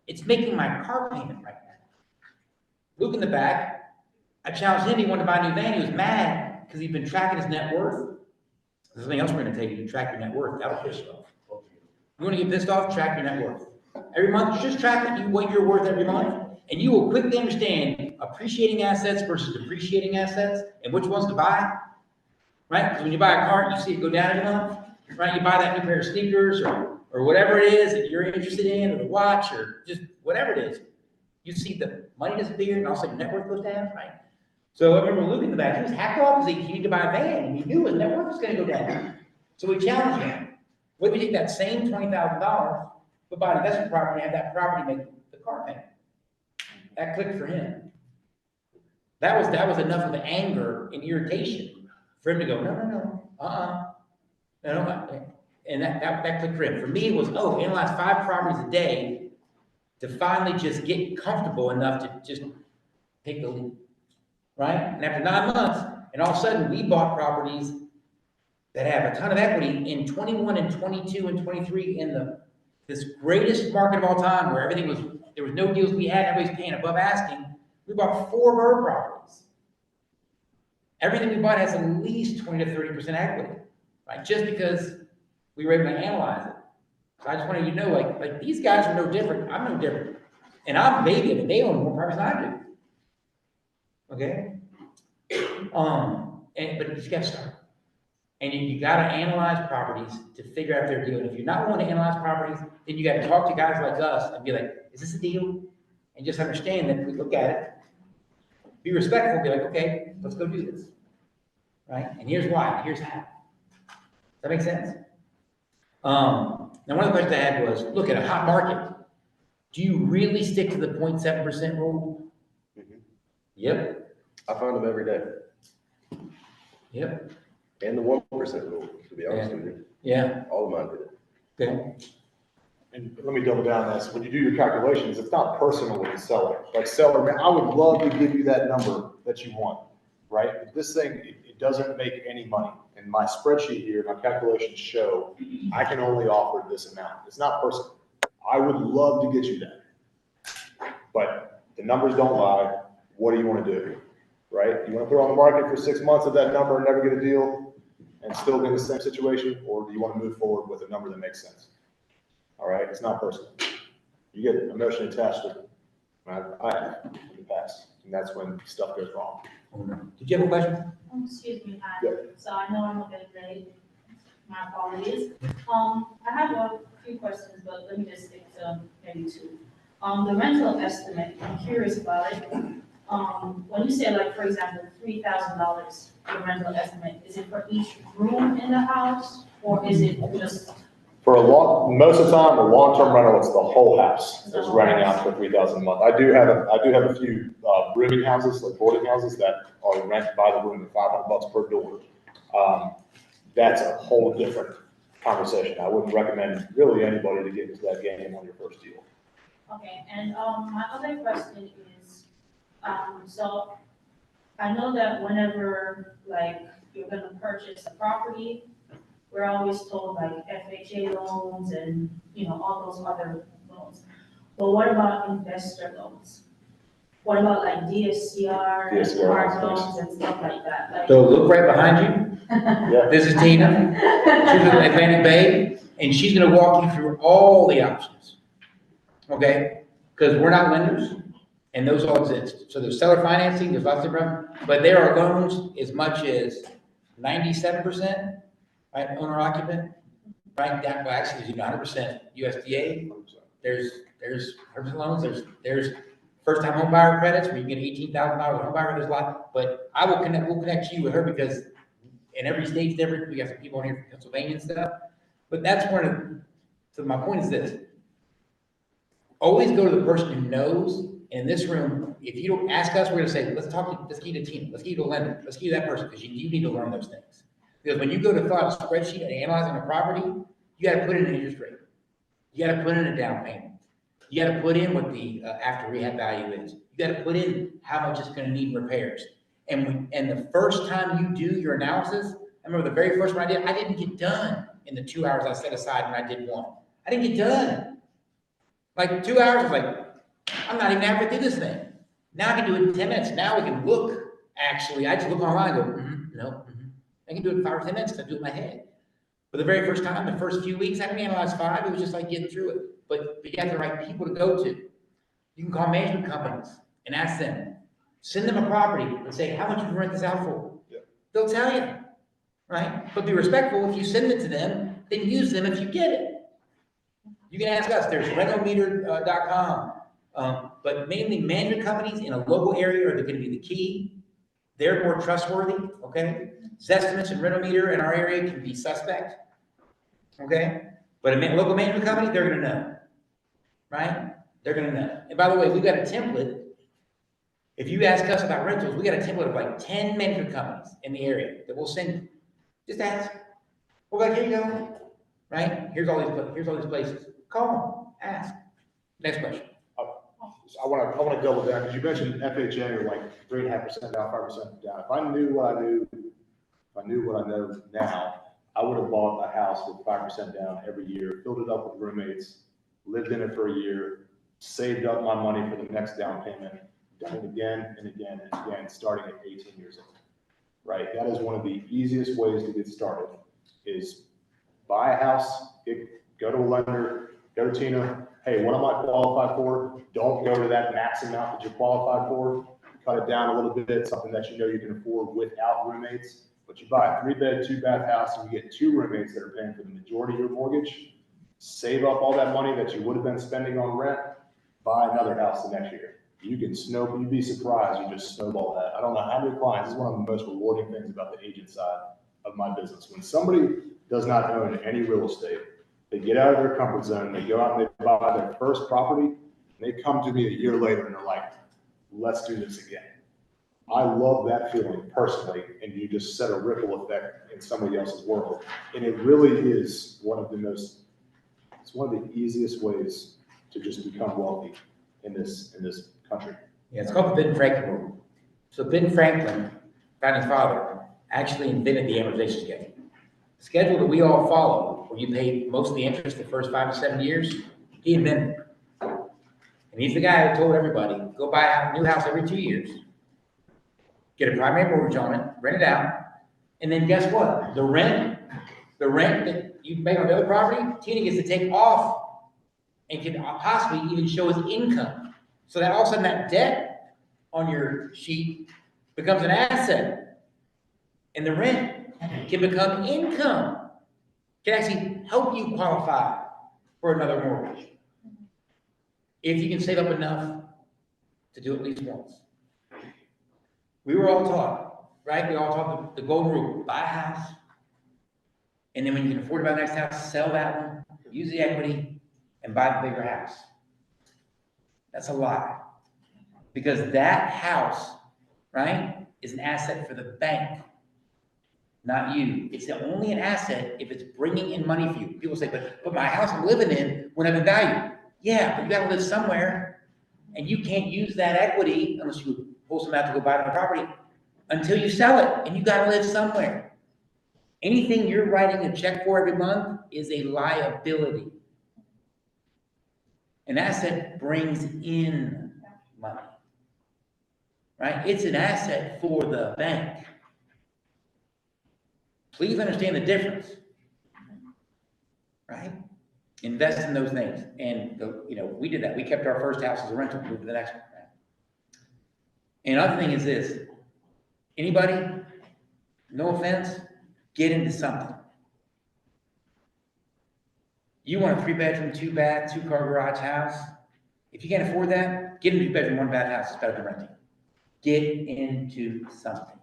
S2: It's making my car payment right now. Luke in the back, I challenged him, he wanted to buy a new van. He was mad because he'd been tracking his net worth. There's something else we're going to take you to track your net worth. That'll piss you off. You want to get pissed off? Track your net worth. Every month, just track what you're worth every month, and you will quickly understand appreciating assets versus depreciating assets and which ones to buy, right? Because when you buy a car, you see it go down every month, right? You buy that new pair of sneakers or whatever it is that you're interested in, or the watch, or just whatever it is. You see the money disappear, and also your net worth goes down, right? So I remember Luke in the back, he was hacked off because he needed to buy a van, and he knew his net worth was going to go down. So we challenged him. What if we take that same $20,000, but buy an investment property and have that property make the car payment? That clicked for him. That was enough of an anger and irritation for him to go, no, and that clicked for him. For me, it was, analyze 5 properties a day to finally just get comfortable enough to just take the lead, right? And after 9 months, and all of a sudden, we bought properties that have a ton of equity in 21 and 22 and 23 in this greatest market of all time, where there was no deals we had, everybody's paying above asking. We bought 4 burr properties. Everything we bought has at least 20 to 30% equity, right? Just because we were able to analyze it. So I just wanted you to know, like these guys are no different. I'm no different. And I'm Vegas, and they own more properties than I do. Okay? But you got to start. And you got to analyze properties to figure out if they're a deal. And if you're not willing to analyze properties, then you got to talk to guys like us and be like, is this a deal? And just understand that we look at it, be respectful, be like, okay, let's go do this. Right? And here's why, here's how. Does that make sense? Now, one of the questions I had was, look, at a hot market, do you really stick to the 0.7% rule?
S4: Mm-hmm.
S2: Yep.
S4: I find them every day.
S2: Yep.
S4: And the 1% rule, to be honest with you.
S2: Yeah.
S4: All of mine did it.
S2: Okay.
S1: And let me double down on this. When you do your calculations, it's not personal with the seller. Like, seller, man, I would love to give you that number that you want, right? But this thing, it doesn't make any money. And my spreadsheet here, my calculations show I can only offer this amount. It's not personal. I would love to get you that. But the numbers don't lie. What do you want to do? right? You want to put it on the market for 6 months at that number and never get a deal and still be in the same situation, or do you want to move forward with a number that makes sense? All right, it's not personal. You get emotionally attached to it. I have in the past, and that's when stuff goes wrong.
S2: Did you have a question?
S5: Excuse me, hi.
S1: Yeah.
S5: So I know I'm a bit late. My apologies. I have a few questions, but let me just stick to maybe two. The rental estimate, I'm curious about it. When you say like, for example, $3,000, the rental estimate, is it for each room in the house, or is it just?
S1: For most of the time, the long-term rental, it's the whole house is renting out for 3,000 a month. I do have a few rooming houses, like boarding houses, that are rented by the room at $500 per door. That's a whole different conversation. I wouldn't recommend really anybody to get into that game on your first deal.
S5: Okay, and my other question is, so I know that whenever like you're gonna purchase a property, we're always told like FHA loans and, all those other loans. But what about investor loans? What about like DSCR,
S1: DSCR,
S5: hard
S1: thanks.
S5: loans and stuff like that? Like,
S2: So look right behind you.
S1: Yeah.
S2: This is Tina. She's with Atlantic Bay, and she's gonna walk you through all the options. Okay? Because we're not lenders, and those all exist. So there's seller financing, there's lots of them, but there are loans as much as 97%, right, owner occupant, right, down, well, actually, there's 100% USDA. There's 100% loans, there's first-time home buyer credits where you get $18,000 home buyer, there's a lot, but we'll connect you with her because in every state's different, we got some people in here from Pennsylvania and stuff, but that's one of, so my point is this. Always go to the person who knows, and in this room, if you don't ask us, we're gonna say, let's get you to Tina, let's get you to a lender, let's get you that person, because you need to learn those things. Because when you go to fill out a spreadsheet and analyzing a property, you gotta put in an interest rate. You gotta put in a down payment. You gotta put in what the after rehab value is. You gotta put in how much it's gonna need repairs. And the first time you do your analysis, I remember the very first one I didn't get done in the 2 hours I set aside when I did one. I didn't get done. Like 2 hours, I was like, I'm not even having to do this thing. Now I can do it in 10 minutes. Now we can look, actually, I just look online and go, no. I can do it in 5 or 10 minutes because I do it in my head. But the very first time, the first few weeks, I didn't analyze 5. It was just like getting through it. But you have the right people to go to. You can call management companies and ask them. Send them a property and say, how much you rent this out for?
S1: Yeah.
S2: They'll tell you, right? But be respectful. If you send it to them, then use them if you get it. You can ask us. There's renometer.com. But mainly management companies in a local area are going to be the key. They're more trustworthy, okay? Zestimates and Renometer in our area can be suspect, okay? But a local management company, they're gonna know, right? They're gonna know. And by the way, we've got a template. If you ask us about rentals, we got a template of like 10 management companies in the area that we'll send you. Just ask. We're like, here you go, right? Here's all these places. Call them, ask. Next question.
S1: I want to double down, because you mentioned FHA or like 3.5% down, 5% down. If I knew what I know now, I would have bought a house with 5% down every year, filled it up with roommates, lived in it for a year, saved up my money for the next down payment, done it again and again and again, starting at 18 years old. Right? That is one of the easiest ways to get started, is buy a house, go to a lender, go to Tina. Hey, what am I qualified for? Don't go to that max amount that you're qualified for. Cut it down a little bit, something that you know you can afford without roommates. But you buy a 3-bed, 2-bath house and you get 2 roommates that are paying for the majority of your mortgage. Save up all that money that you would have been spending on rent. Buy another house the next year. You'd be surprised. You just snowball that. I don't know how many clients. This is one of the most rewarding things about the agent side of my business. When somebody does not own any real estate, they get out of their comfort zone, they go out and they buy their first property, and they come to me a year later and they're like, let's do this again. I love that feeling personally, and you just set a ripple effect in somebody else's world. And it really is it's one of the easiest ways to just become wealthy in this country.
S2: Yeah, it's called the Ben Franklin rule. So Ben Franklin, founding father, actually invented the amortization schedule. The schedule that we all follow, where you pay most of the interest the first 5 to 7 years, he invented it. And he's the guy who told everybody, go buy a new house every 2 years. get a primary mortgage on it, rent it out, and then guess what? The rent that you make on the other property, Tina gets to take off and can possibly even show as income. So that all of a sudden that debt on your sheet becomes an asset. And the rent can become income. Can actually help you qualify for another mortgage. If you can save up enough to do it at least once. We were all taught, right? We all taught the golden rule, buy a house. And then when you can afford to buy the next house, sell that one, use the equity, and buy the bigger house. That's a lie. Because that house, right, is an asset for the bank, not you. It's only an asset if it's bringing in money for you. People say, but my house I'm living in won't have a value. Yeah, but you gotta live somewhere. And you can't use that equity unless you pull some out to go buy the property until you sell it, and you gotta live somewhere. Anything you're writing a check for every month is a liability. An asset brings in money, right? It's an asset for the bank. Please understand the difference, right? Invest in those things. And, we did that. We kept our first house as a rental, moved to the next one. Right? And another thing is this, anybody, no offense, get into something. You want a 3-bedroom, 2-bath, 2-car garage house? If you can't afford that, get a 2-bedroom, 1-bath house. It's better than renting. Get into something.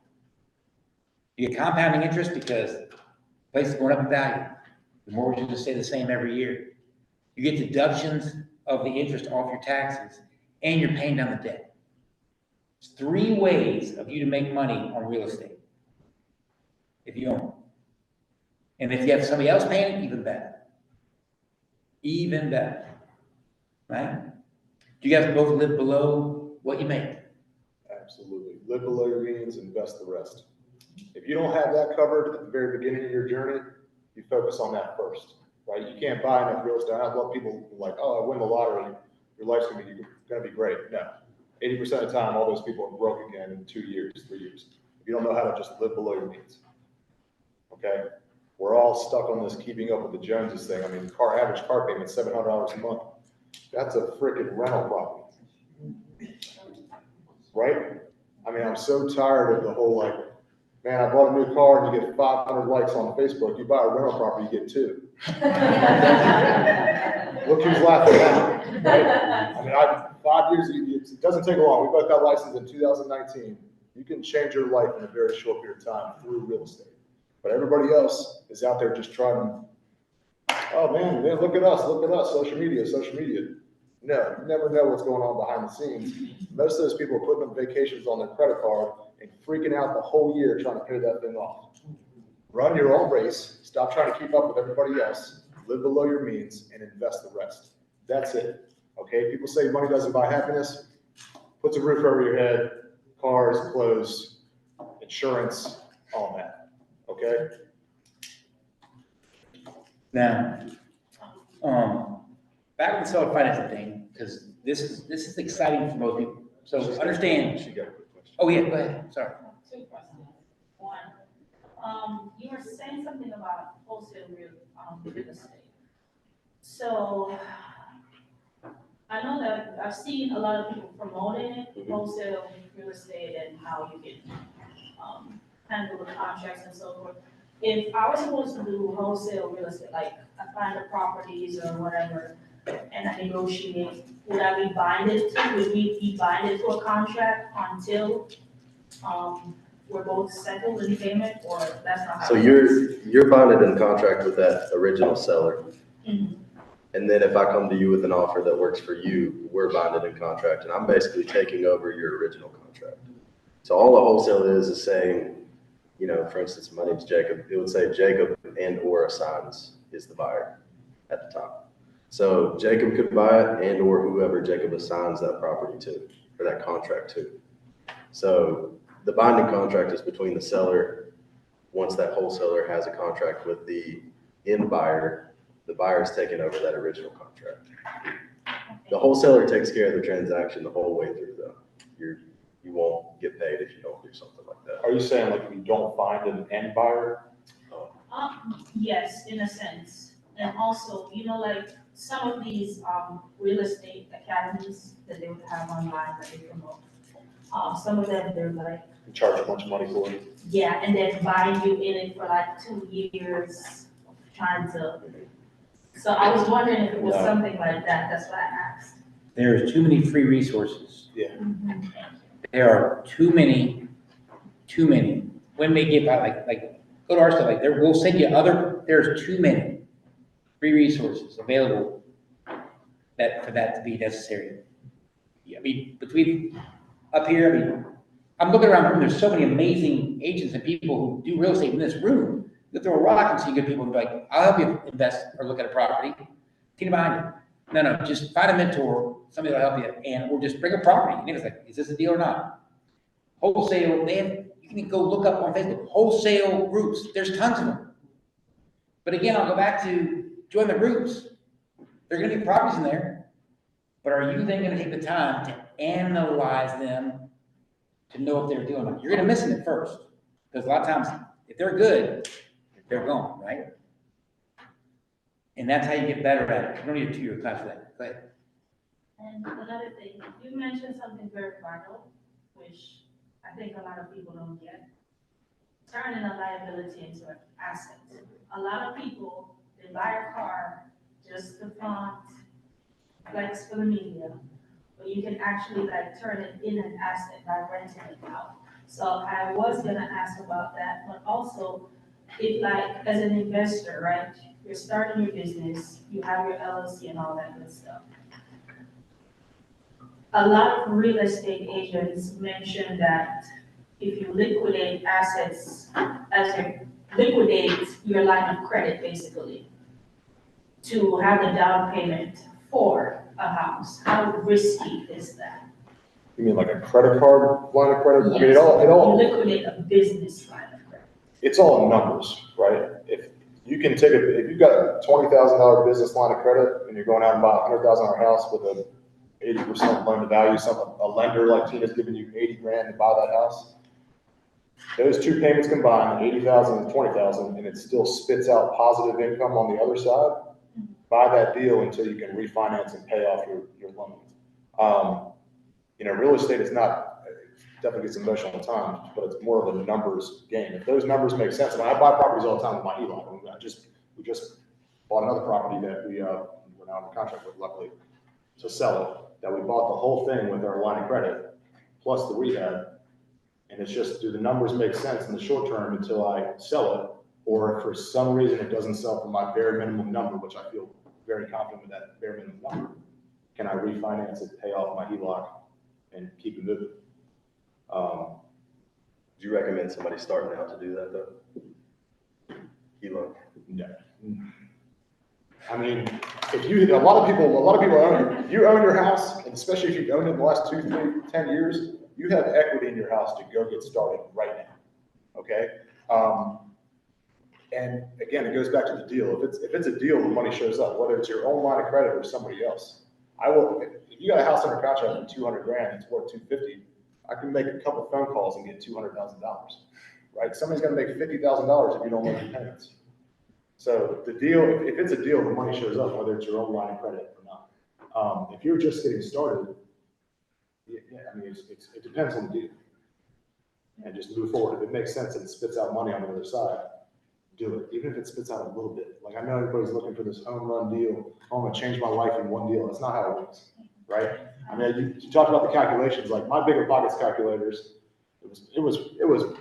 S2: You get compounding interest because the place is going up in value. The mortgages just stay the same every year. You get deductions of the interest off your taxes, and you're paying down the debt. It's 3 ways of you to make money on real estate if you own it. And if you have somebody else paying it, even better. Even better, right? Do you guys both live below what you make?
S1: Absolutely. Live below your means, invest the rest. If you don't have that covered at the very beginning of your journey, you focus on that first, right? You can't buy enough real estate. I love people like, oh, I win the lottery, your life's gonna be great. No, 80% of the time, all those people are broke again in 2 years, 3 years. If you don't know how to just live below your means, okay? We're all stuck on this keeping up with the Joneses thing. I mean, average car payment, $700 a month. That's a freaking rental property, right? I mean, I'm so tired of the whole like, man, I bought a new car and you get 500 likes on Facebook. You buy a rental property, you get 2. Look who's laughing now, right? I mean, 5 years, it doesn't take long. We both got licensed in 2019. You can change your life in a very short period of time through real estate. But everybody else is out there just trying to, oh man, look at us, social media. No, you never know what's going on behind the scenes. Most of those people are putting up vacations on their credit card and freaking out the whole year trying to pay that thing off. Run your own race, stop trying to keep up with everybody else, live below your means, and invest the rest. That's it, okay? People say money doesn't buy happiness. Puts a roof over your head, cars, clothes, insurance, all that. Okay.
S2: Now, back to the seller financing thing, because this is exciting for most people. So understand.
S1: She got a quick question.
S2: Oh yeah, go ahead. Sorry.
S5: 2 questions. One, you were saying something about wholesale real estate. So I know that I've seen a lot of people promoting wholesale real estate and how you can handle the contracts and so forth. If I was supposed to do wholesale real estate, like I find the properties or whatever, and I negotiate, would I be binded would we be binded to a contract until we're both settled in payment, or that's not how
S4: So
S5: it works?
S4: you're bonded in contract with that original seller.
S5: Mhm.
S4: And then if I come to you with an offer that works for you, we're bonded in contract, and I'm basically taking over your original contract. So all a wholesale is saying, for instance, my name's Jacob. It would say Jacob and or assigns is the buyer at the top. So Jacob could buy it and or whoever Jacob assigns that property to, or that contract to. So the binding contract is between the seller. Once that wholesaler has a contract with the end buyer, the buyer is taking over that original contract. The wholesaler takes care of the transaction the whole way through though. you won't get paid if you don't do something like that.
S1: Are you saying like if you don't find an end buyer?
S5: Yes, in a sense. And also, you know, like some of these, real estate academies that they would have online that they promote. Some of them, they're like,
S1: You charge a bunch of money for it?
S5: yeah, and then buying you in it for like 2 years, trying to. So I was wondering if it was
S1: No.
S5: something like that, that's why I asked.
S2: There's too many free resources.
S5: Mhm.
S2: There are too many. When they give out, like, go to our stuff, like, we'll send you there's too many free resources available for that to be necessary. Yeah, I mean, between up here, I mean, I'm looking around the room, there's so many amazing agents and people who do real estate in this room. You throw a rock and see good people and be like, I'll help you invest or look at a property. Get behind it. No, just find a mentor, somebody that'll help you, or just bring a property. And it's like, is this a deal or not? Wholesale, you can go look up on Facebook, wholesale groups, there's tons of them. But again, I'll go back to join the groups. There are gonna be properties in there, but are you then gonna take the time to analyze them to know if they're a deal or not? You're gonna miss them at first, because a lot of times, if they're good, they're gone, right? And that's how you get better at it. You don't need a 2-year class for that. Go ahead.
S5: And another thing, you mentioned something very vital, which I think a lot of people don't get. Turning a liability into an asset. A lot of people, they buy a car just to flaunt, flex for the media, but you can actually like turn it in an asset by renting it out. So I was gonna ask about that, but also if like, as an investor, right, you're starting your business, you have your LLC and all that good stuff. A lot of real estate agents mention that if you liquidate assets, as you liquidate your line of credit, basically, to have a down payment for a house, how risky is that?
S1: You mean like a credit card line of credit? I mean,
S5: Yes,
S1: it all,
S5: you liquidate a business line of credit.
S1: it's all numbers, right? If you can take if you've got a $20,000 business line of credit and you're going out and buy a $100,000 house with a 80% loan to value, a lender like Tina's giving you 80 grand to buy that house. Those two payments combined, 80,000 and 20,000, and it still spits out positive income on the other side. Buy that deal until you can refinance and pay off your loan. You know, real estate is not, it definitely gets emotional at times, but it's more of a numbers game. If those numbers make sense, I mean, I buy properties all the time with my HELOC. We just bought another property that we're now in contract with, luckily, to sell it. That we bought the whole thing with our line of credit, plus the rehab. And it's just, do the numbers make sense in the short term until I sell it? Or if for some reason it doesn't sell for my bare minimum number, which I feel very confident with that bare minimum number, can I refinance it, pay off my HELOC, and keep it moving?
S4: Do you recommend somebody starting out to do that though? HELOC?
S1: No. I mean, a lot of people own it. You own your house, and especially if you've owned it in the last 2, 3, 10 years, you have equity in your house to go get started right now, okay? And again, it goes back to the deal. If it's a deal, the money shows up, whether it's your own line of credit or somebody else. If you got a house under contract for 200 grand, it's worth 250, I can make a couple phone calls and get $200,000, right? Somebody's gonna make $50,000 if you don't make your payments. So the deal, if it's a deal, the money shows up, whether it's your own line of credit or not. If you're just getting started, yeah, I mean, it depends on the deal. And just move forward. If it makes sense and it spits out money on the other side, do it. Even if it spits out a little bit. Like I know everybody's looking for this home run deal. Oh, I'm gonna change my life in one deal. That's not how it works, right? I mean, you talked about the calculations. Like my bigger pockets calculators, it was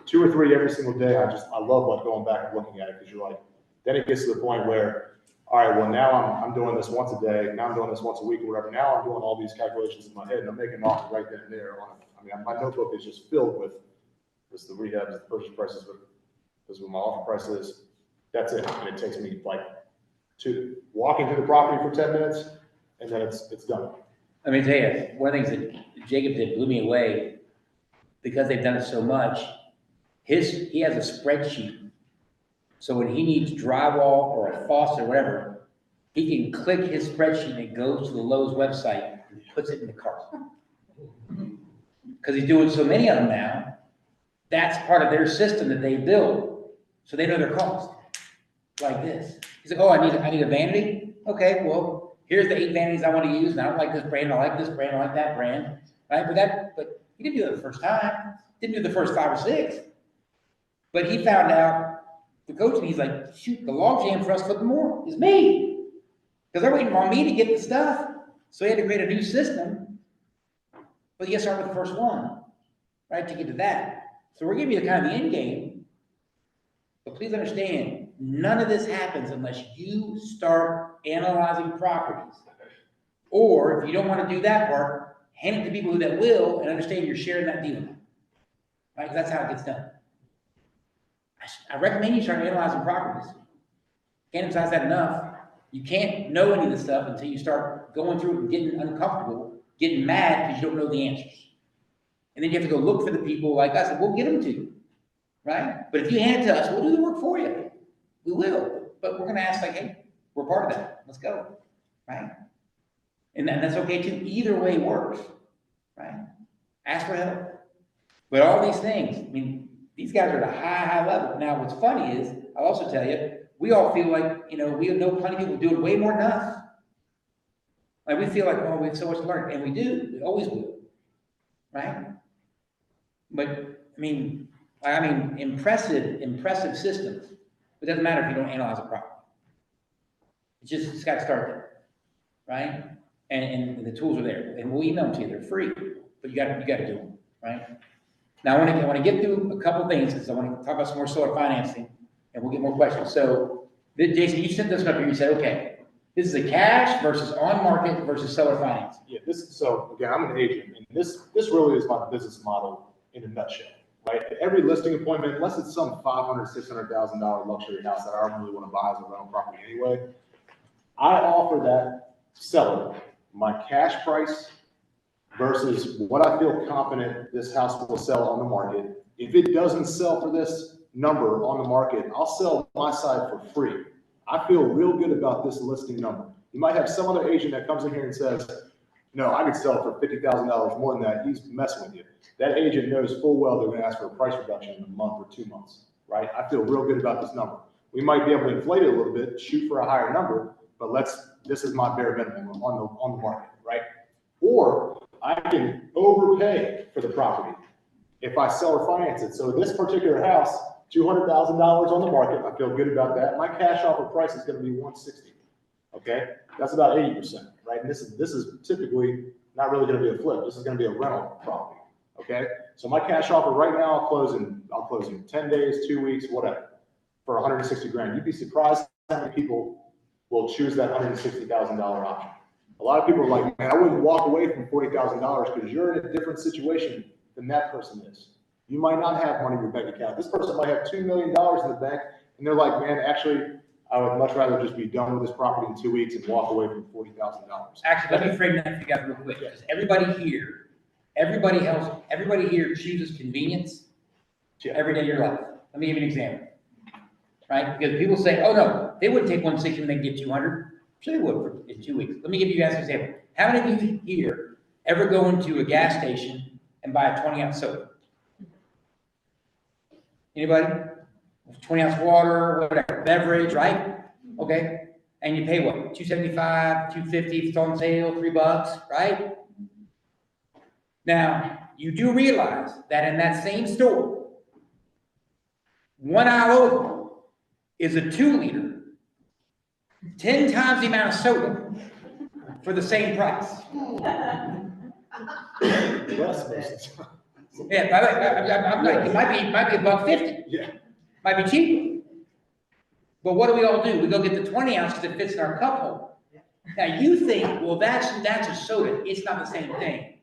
S1: 2 or 3 every single day. I love like going back and looking at it because you're like, then it gets to the point where, all right, well now I'm doing this once a day. Now I'm doing this once a week or whatever. Now I'm doing all these calculations in my head and I'm making an offer right then and there. I mean, my notebook is just filled with the rehabs, the purchase prices, this is what my offer price is. That's it. And it takes me like walking to the property for 10 minutes and then it's done.
S2: Let me tell you, one of the things that Jacob did blew me away, because they've done it so much, he has a spreadsheet. So when he needs drywall or a faucet or whatever, he can click his spreadsheet and it goes to the Lowe's website and puts it in the cart. because he's doing so many of them now, that's part of their system that they build, so they know their cost, like this. He's like, oh, I need a vanity? Okay, well, here's the 8 vanities I want to use, and I don't like this brand, I like this brand, I like that brand, right? But he didn't do it the first time, didn't do the first 5 or 6. But he found out, the coach, and he's like, shoot, the logjam for us flipping more is me. Because they're waiting on me to get the stuff. So he had to create a new system. But you gotta start with the first one, right, to get to that. So we're giving you kind of the end game. But please understand, none of this happens unless you start analyzing properties. Or if you don't want to do that part, hand it to people that will and understand you're sharing that deal. Right? Because that's how it gets done. I recommend you start analyzing properties. Can't emphasize that enough. You can't know any of this stuff until you start going through it and getting uncomfortable, getting mad because you don't know the answers. And then you have to go look for the people like us, and we'll get them to you, right? But if you hand it to us, we'll do the work for you. We will. But we're going to ask, like, hey, we're part of that. Let's go, right? And that's okay too. Either way works, right? Ask for help. But all these things, I mean, these guys are at a high level. Now, what's funny is, I'll also tell you, we all feel like, you know, we know plenty of people doing way more than us. Like, we feel like, oh, we have so much to learn. And we do. We always will. Right? But, I mean, impressive systems. It doesn't matter if you don't analyze it properly. It's got to start there. Right? And the tools are there. And we'll email them to you. They're free. But you got to do them. Right? Now, I want to get through a couple things because I want to talk about some more solar financing, and we'll get more questions. So, Jason, you sent this up here. You said, okay, this is a cash versus on market versus seller financing.
S1: Yeah, so again, I'm an agent, and this really is my business model in a nutshell, right? At every listing appointment, unless it's some $500,000, $600,000 luxury house that I don't really want to buy as a rental property anyway, I offer that seller my cash price versus what I feel confident this house will sell on the market. If it doesn't sell for this number on the market, I'll sell my side for free. I feel real good about this listing number. You might have some other agent that comes in here and says, no, I could sell it for $50,000 more than that. He's messing with you. That agent knows full well they're going to ask for a price reduction in a month or 2 months, right? I feel real good about this number. We might be able to inflate it a little bit, shoot for a higher number, but this is my bare minimum on the market, right? Or I can overpay for the property if I sell or finance it. So this particular house, $200,000 on the market, I feel good about that. My cash offer price is going to be $160,000. Okay, that's about 80%, right? And this is typically not really going to be a flip. This is going to be a rental property. Okay, so my cash offer right now, I'll close in 10 days, 2 weeks, whatever, for $160,000. You'd be surprised how many people will choose that $160,000 option. A lot of people are like, man, I wouldn't walk away from $40,000 because you're in a different situation than that person is. You might not have money in your bank account. This person might have $2 million in the bank, and they're like, man, actually, I would much rather just be done with this property in 2 weeks and walk away from $40,000.
S2: Actually, let me frame that for you guys real quick, because everybody here chooses convenience every day of your life. Let me give you an example, right? Because people say, oh no, they wouldn't take 160 when they can get 200. Sure they would in 2 weeks. Let me give you guys an example. How many of you here ever go into a gas station and buy a 20-ounce soda? Anybody? 20-ounce water, whatever, beverage, right? Okay. And you pay what? $2.75, $2.50 if it's on sale, $3, right? Now, you do realize that in that same store, 1 aisle over is a 2 liter, 10 times the amount of soda for the same price. Yeah, by the way, I'm like, it might be $1.50.
S1: Yeah.
S2: Might be cheaper. But what do we all do? We go get the 20 ounce because it fits in our cup holder. Now you think, well, that's a soda. It's not the same thing.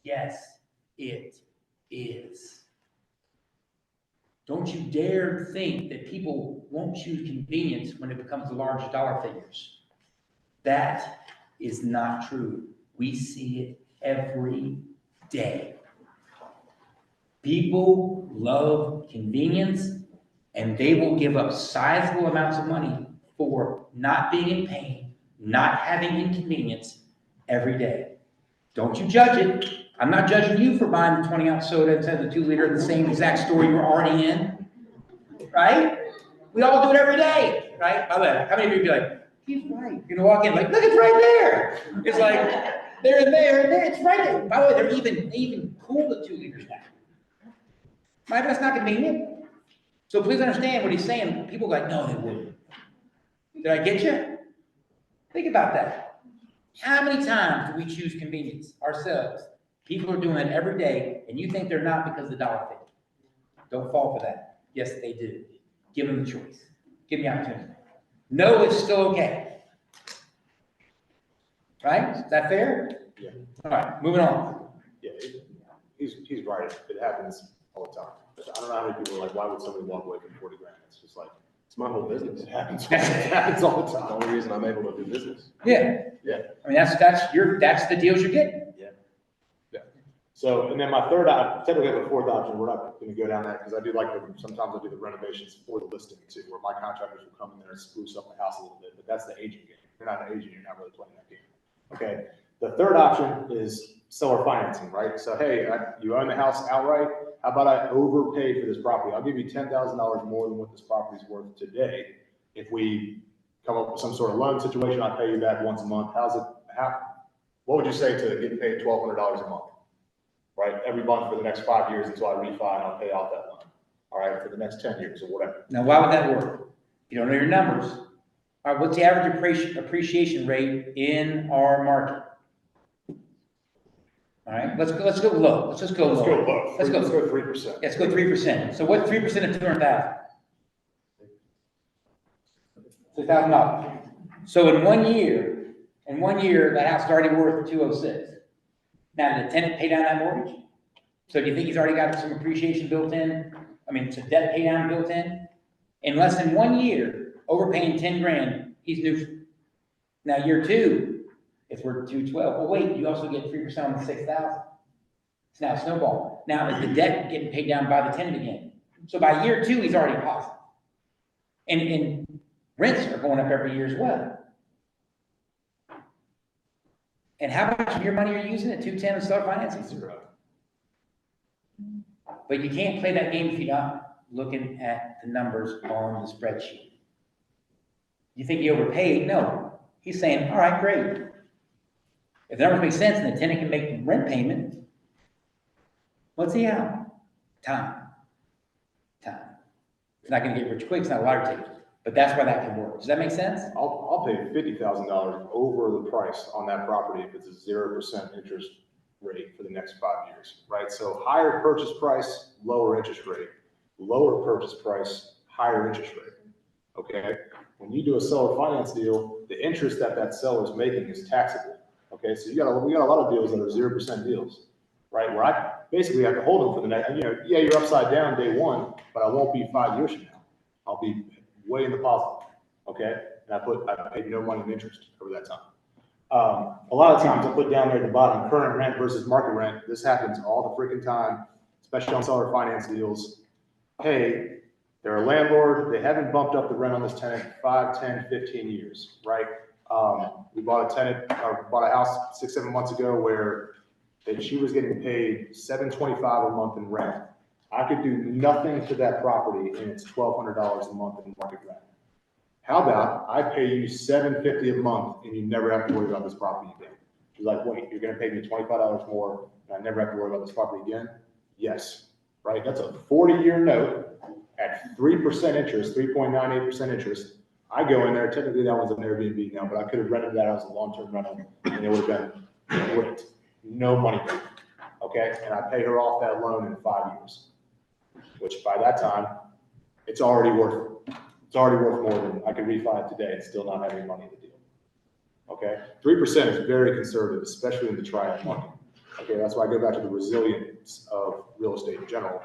S2: Yes, it is. Don't you dare think that people won't choose convenience when it becomes the large dollar figures. That is not true. We see it every day. People love convenience, and they will give up sizable amounts of money for not being in pain, not having inconvenience every day. Don't you judge it. I'm not judging you for buying the 20-ounce soda instead of the 2-liter in the same exact store you were already in, right? We all do it every day, right? By the way, how many of you be like, he's right? You're gonna walk in like, look, it's right there. It's like, there and there and there, it's right there. By the way, they even cool the 2 liters now. Right, that's not convenient. So please understand what he's saying. People are like, no, they wouldn't. Did I get you? Think about that. How many times do we choose convenience ourselves? People are doing it every day, and you think they're not because of the $1.50. Don't fall for that. Yes, they do. Give them the choice. Give them the opportunity. No, it's still okay. Right? Is that fair?
S1: Yeah.
S2: All right, moving on.
S1: Yeah, he's right. It happens all the time. I don't know how many people are like, why would somebody walk away from 40 grand? It's just like,
S4: It's my whole business.
S1: it happens. It happens all the
S4: It's the
S1: time.
S4: only reason I'm able to do business.
S2: Yeah.
S4: Yeah.
S2: I mean, that's the deals you're getting.
S1: So, and then my technically the fourth option, we're not gonna go down that, because I do like sometimes I do the renovations for the listing too, where my contractors will come in there and spruce up the house a little bit, but that's the aging game. You're not an agent, you're not really playing that game. Okay, the third option is seller financing, right? So, hey, you own the house outright, how about I overpay for this property? I'll give you $10,000 more than what this property is worth today. If we come up with some sort of loan situation, I pay you back once a month. What would you say to getting paid $1,200 a month? Right, every month for the next 5 years until I refi and I'll pay off that loan. All right, for the next 10 years or whatever.
S2: Now, why would that work? You don't know your numbers. All right, what's the average appreciation rate in our market? All right, let's go low. Let's just go
S1: Let's
S2: low.
S1: go low.
S2: Let's go
S1: 3%.
S2: Let's go 3%. So what's 3% of 200,000? $6,000. So in 1 year, the house is already worth 206. Now, did the tenant pay down that mortgage? So do you think he's already got some appreciation built in? I mean, some debt pay down built in? In less than 1 year, overpaying 10 grand, he's neutral. Now, year 2, it's worth 212. Well, wait, you also get 3% on the 6,000. It's now snowballing. Now, is the debt getting paid down by the tenant again? So by year 2, he's already positive. And rents are going up every year as well. And how much of your money are you using at 210 and start financing?
S1: 0.
S2: But you can't play that game if you're not looking at the numbers on the spreadsheet. You think he overpaid? No. He's saying, all right, great. If the numbers make sense and the tenant can make the rent payment, what's he out? Time. It's not going to get rich quick. It's not a lottery ticket. But that's why that can work. Does that make sense?
S1: I'll pay $50,000 over the price on that property if it's a 0% interest rate for the next 5 years, right? So higher purchase price, lower interest rate. Lower purchase price, higher interest rate. Okay? When you do a seller finance deal, the interest that seller is making is taxable. Okay? So we got a lot of deals that are 0% deals, right? Where I basically have to hold them for the next, yeah, you're upside down day 1, but I won't be 5 years from now. I'll be way in the positive, okay? And I paid no money in interest over that time. A lot of times I put down there at the bottom, current rent versus market rent. This happens all the freaking time, especially on seller finance deals. Hey, they're a landlord. They haven't bumped up the rent on this tenant in 5, 10, 15 years, right? We bought a house 6-7 months ago where she was getting paid $725 a month in rent. I could do nothing to that property and it's $1,200 a month in market rent. How about I pay you $750 a month and you never have to worry about this property again? She's like, wait, you're gonna pay me $25 more and I never have to worry about this property again? Yes, right? That's a 40-year note at 3% interest, 3.98% interest. I go in there, technically that one's an Airbnb now, but I could have rented that as a long-term rental and it would have been great. No money back, okay? And I pay her off that loan in 5 years. Which by that time, it's already worth more than I could refi it today and still not have any money in the deal. Okay, 3% is very conservative, especially in the triad market. Okay, that's why I go back to the resilience of real estate in general.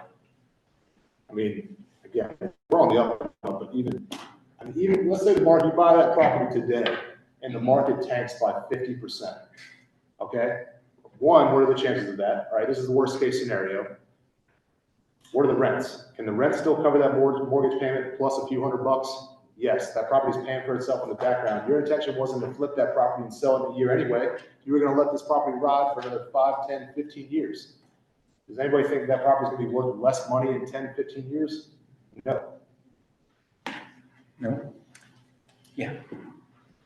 S1: I mean, again, we're on the up, but even let's say the market, you buy that property today and the market tanks by 50%. Okay, one, what are the chances of that? All right, this is the worst case scenario. What are the rents? Can the rent still cover that mortgage payment plus a few $100? yes, that property is paying for itself in the background. Your intention wasn't to flip that property and sell it in a year anyway. You were gonna let this property ride for another 5, 10, 15 years. Does anybody think that property is gonna be worth less money in 10, 15 years? No.
S2: No?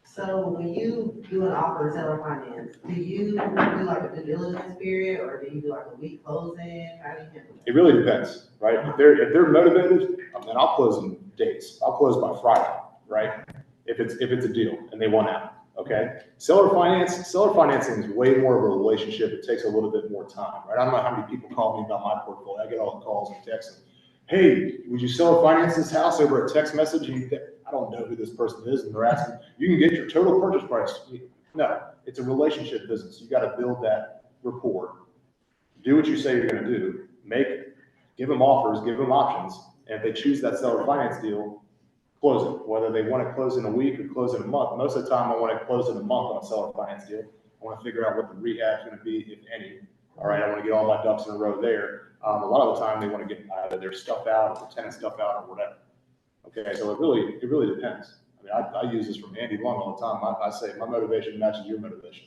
S3: So when you do an offer and seller finance, do you do like a due diligence period or do you do like a week closing? How do you handle
S1: It really depends, right? If they're motivated, then I'll close in days. I'll close by Friday, right? If it's a deal and they want out, okay? Seller financing is way more of a relationship. It takes a little bit more time, right? I don't know how many people call me about my portfolio. I get all the calls and texts. Hey, would you seller finance this house over a text message? And I don't know who this person is, and they're asking, you can get your total purchase price. No, it's a relationship business. You got to build that rapport. Do what you say you're going to do. Give them offers, give them options, and if they choose that seller finance deal, close it. Whether they want to close in a week or close in a month. Most of the time, I want to close in a month on a seller finance deal. I want to figure out what the rehab's going to be, if any. All right, I want to get all my ducks in a row there. A lot of the time, they want to get either their stuff out or the tenant stuff out or whatever. Okay, so it really depends. I mean, I use this from Andy Long all the time. I say my motivation matches your motivation.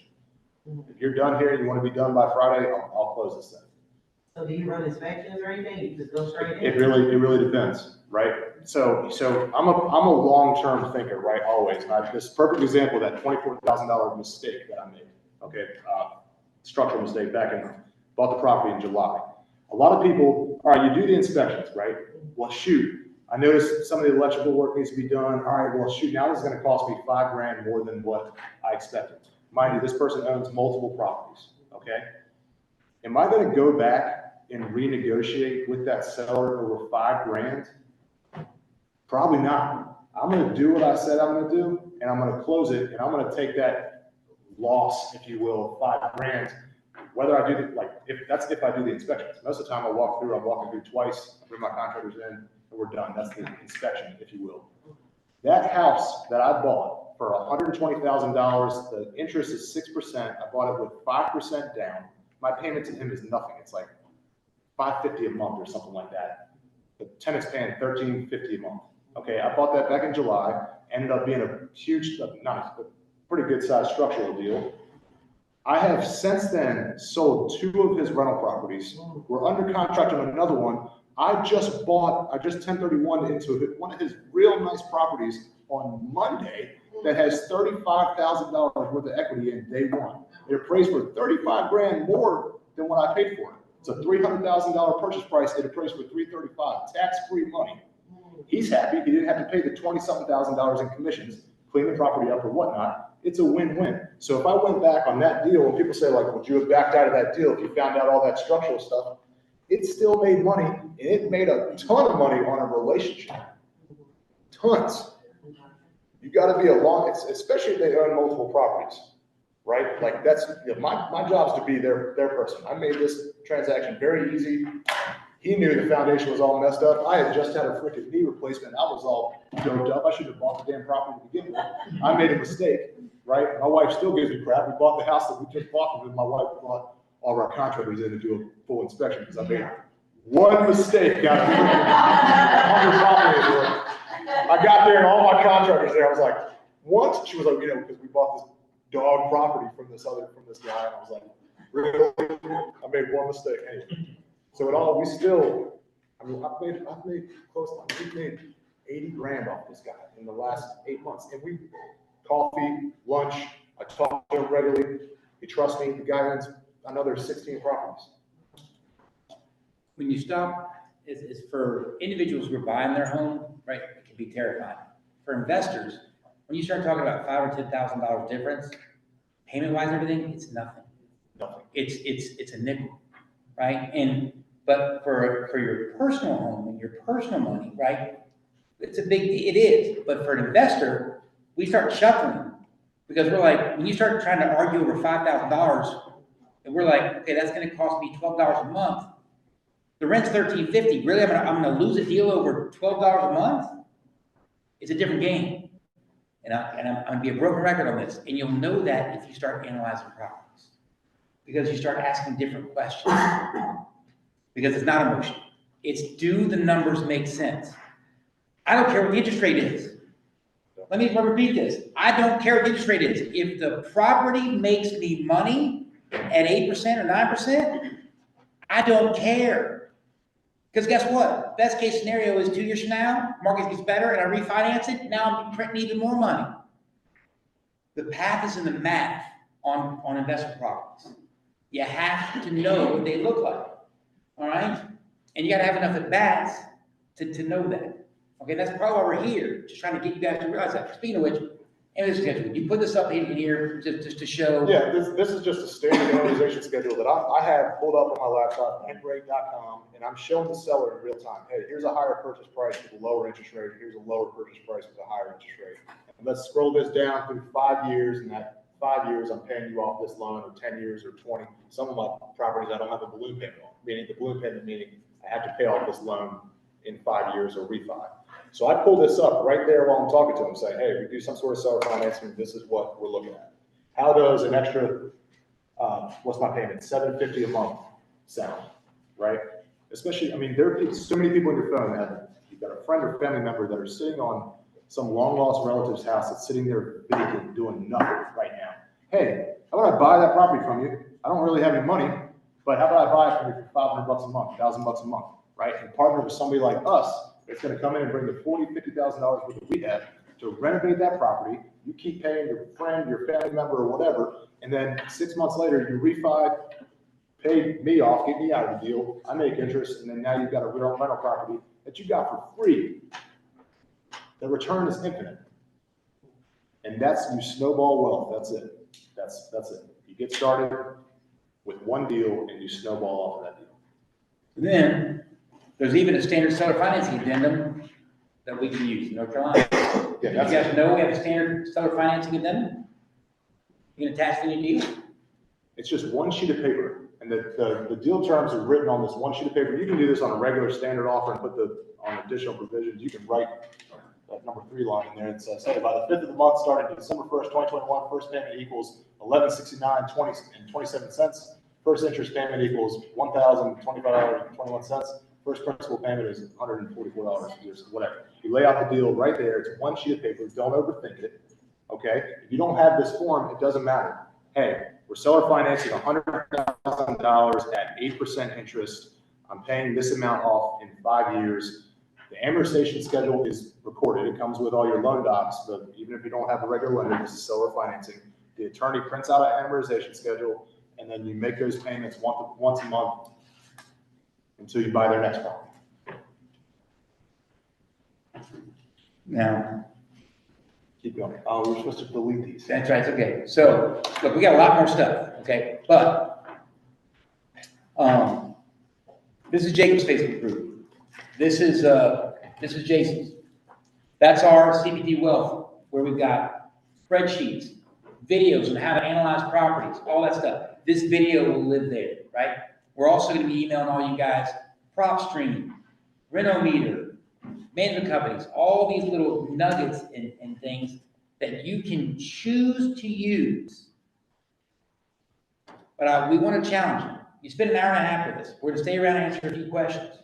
S1: If you're done here and you want to be done by Friday, I'll close this thing.
S3: So do you run inspections or anything? You just go straight in?
S1: It really depends, right? So I'm a long-term thinker, right? Always. And this perfect example, that $24,000 mistake that I made. Okay, structural mistake bought the property in July. A lot of people, all right, you do the inspections, right? Well, shoot. I noticed some of the electrical work needs to be done. All right, well, shoot, now this is going to cost me $5,000 more than what I expected. Mind you, this person owns multiple properties, okay? Am I going to go back and renegotiate with that seller over $5,000? Probably not. I'm going to do what I said I'm going to do, and I'm going to close it, and I'm going to take that loss, if you will, of $5,000. Whether I do if I do the inspections. Most of the time I'm walking through twice, I bring my contractors in, and we're done. That's the inspection, if you will. That house that I bought for $120,000, the interest is 6%. I bought it with 5% down. My payment to him is nothing. It's like $550 a month or something like that. The tenant's paying $1350 a month. Okay, I bought that back in July. Ended up being a huge, pretty good sized structural deal. I have since then sold 2 of his rental properties. We're under contract on another one. I just 1031 into one of his real nice properties on Monday that has $35,000 worth of equity in day one. It appraised for $35,000 more than what I paid for it. It's a $300,000 purchase price. It appraised for $335,000, tax-free money. He's happy. He didn't have to pay the $20-something thousand in commissions, clean the property up or whatnot. It's a win-win. So if I went back on that deal, and people say like, would you have backed out of that deal if you found out all that structural stuff? It still made money, and it made a ton of money on a relationship. Tons. You got to be especially if they own multiple properties, right? Like my job is to be their person. I made this transaction very easy. He knew the foundation was all messed up. I had just had a freaking knee replacement. I was all doped up. I should have bought the damn property to begin with. I made a mistake, right? My wife still gives me crap. We bought the house that we just bought, and my wife brought all of our contractors in to do a full inspection because I made one mistake. I got there and all my contractors there. I was like, what? She was like, because we bought this dog property from this guy. And I was like, really? I made one mistake. Anyway. So we've made 80 grand off this guy in the last 8 months. And we coffee, lunch, I talk to him regularly. He trusts me. The guy owns another 16 properties.
S2: When you stop, is for individuals who are buying their home, right, it can be terrifying. For investors, when you start talking about $5,000 or $10,000 difference, payment-wise, everything, it's nothing.
S1: Nothing.
S2: It's a nickel, right? But for your personal home and your personal money, right, it is. But for an investor, we start shuffling because we're like, when you start trying to argue over $5,000, and we're like, okay, that's going to cost me $12 a month. The rent's $13.50. Really, I'm going to lose a deal over $12 a month? It's a different game. And I'm going to be a broken record on this. And you'll know that if you start analyzing properties. Because you start asking different questions. Because it's not emotion. It's, do the numbers make sense? I don't care what the interest rate is. let me repeat this. I don't care what the interest rate is. If the property makes me money at 8% or 9%, I don't care. Because guess what? Best case scenario is 2 years from now, market gets better and I refinance it, now I'm printing even more money. The path is in the math on investment properties. You have to know what they look like, all right? And you gotta have enough at bats to know that. Okay, that's probably why we're here, just trying to get you guys to realize that. Speaking of which, and schedule, you put this up in here just to show.
S1: Yeah, this is just a standard amortization schedule that I have pulled up on my laptop, bankrate.com, and I'm showing the seller in real time. Hey, here's a higher purchase price with a lower interest rate. Here's a lower purchase price with a higher interest rate. And let's scroll this down through 5 years, and that 5 years I'm paying you off this loan, or 10 years, or 20. Some of my properties I don't have a balloon payment on, meaning the balloon payment meaning I have to pay off this loan in 5 years or refi. So I pull this up right there while I'm talking to them, saying, hey, we do some sort of seller financing, this is what we're looking at. How does an extra, what's my payment, $750 a month sound, right? Especially, I mean, there are so many people in your phone that you've got a friend or family member that are sitting on some long-lost relative's house that's sitting there vacant, doing nothing right now. Hey, how about I buy that property from you? I don't really have any money, but how about I buy it from you for $500 a month, $1,000 a month, right? And partner with somebody like us, it's going to come in and bring the $40,000, $50,000 worth of rehab to renovate that property. You keep paying your friend, your family member, or whatever, and then 6 months later, you refi, pay me off, get me out of the deal. I make interest, and then now you've got a real rental property that you got for free. The return is infinite, and that's you snowball wealth. That's it. That's it. You get started with one deal, and you snowball off of that deal.
S2: Then there's even a standard seller financing addendum that we can use in North Carolina.
S1: Yeah,
S2: You
S1: that's
S2: guys know we have a standard seller financing addendum? You can attach to any deal?
S1: It's just one sheet of paper, and the deal terms are written on this one sheet of paper. You can do this on a regular standard offer and put on additional provisions. You can write that number 3 line in there and says, hey, by the 5th of the month, starting December 1st, 2021, first payment equals $1169.27. First interest payment equals $1,025.21. First principal payment is $144, just whatever. You lay out the deal right there. It's one sheet of paper. Don't overthink it. Okay? If you don't have this form, it doesn't matter. Hey, we're seller financing $100,000 at 8% interest. I'm paying this amount off in 5 years. The amortization schedule is recorded. It comes with all your loan docs, but even if you don't have a regular lender, this is seller financing. The attorney prints out an amortization schedule, and then you make those payments once a month until you buy their next property.
S2: Now,
S1: Keep going. Oh, we're supposed to delete these.
S2: that's right, it's okay. So, look, we got a lot more stuff, okay? But, this is Jacob's Facebook group. This is Jason's. That's our CPT Wealth, where we've got spreadsheets, videos on how to analyze properties, all that stuff. This video will live there, right? We're also going to be emailing all you guys prop streaming, Renometer, management companies, all these little nuggets and things that you can choose to use. But we want to challenge you. You spend an hour and a half with us. We're going to stay around and answer a few questions.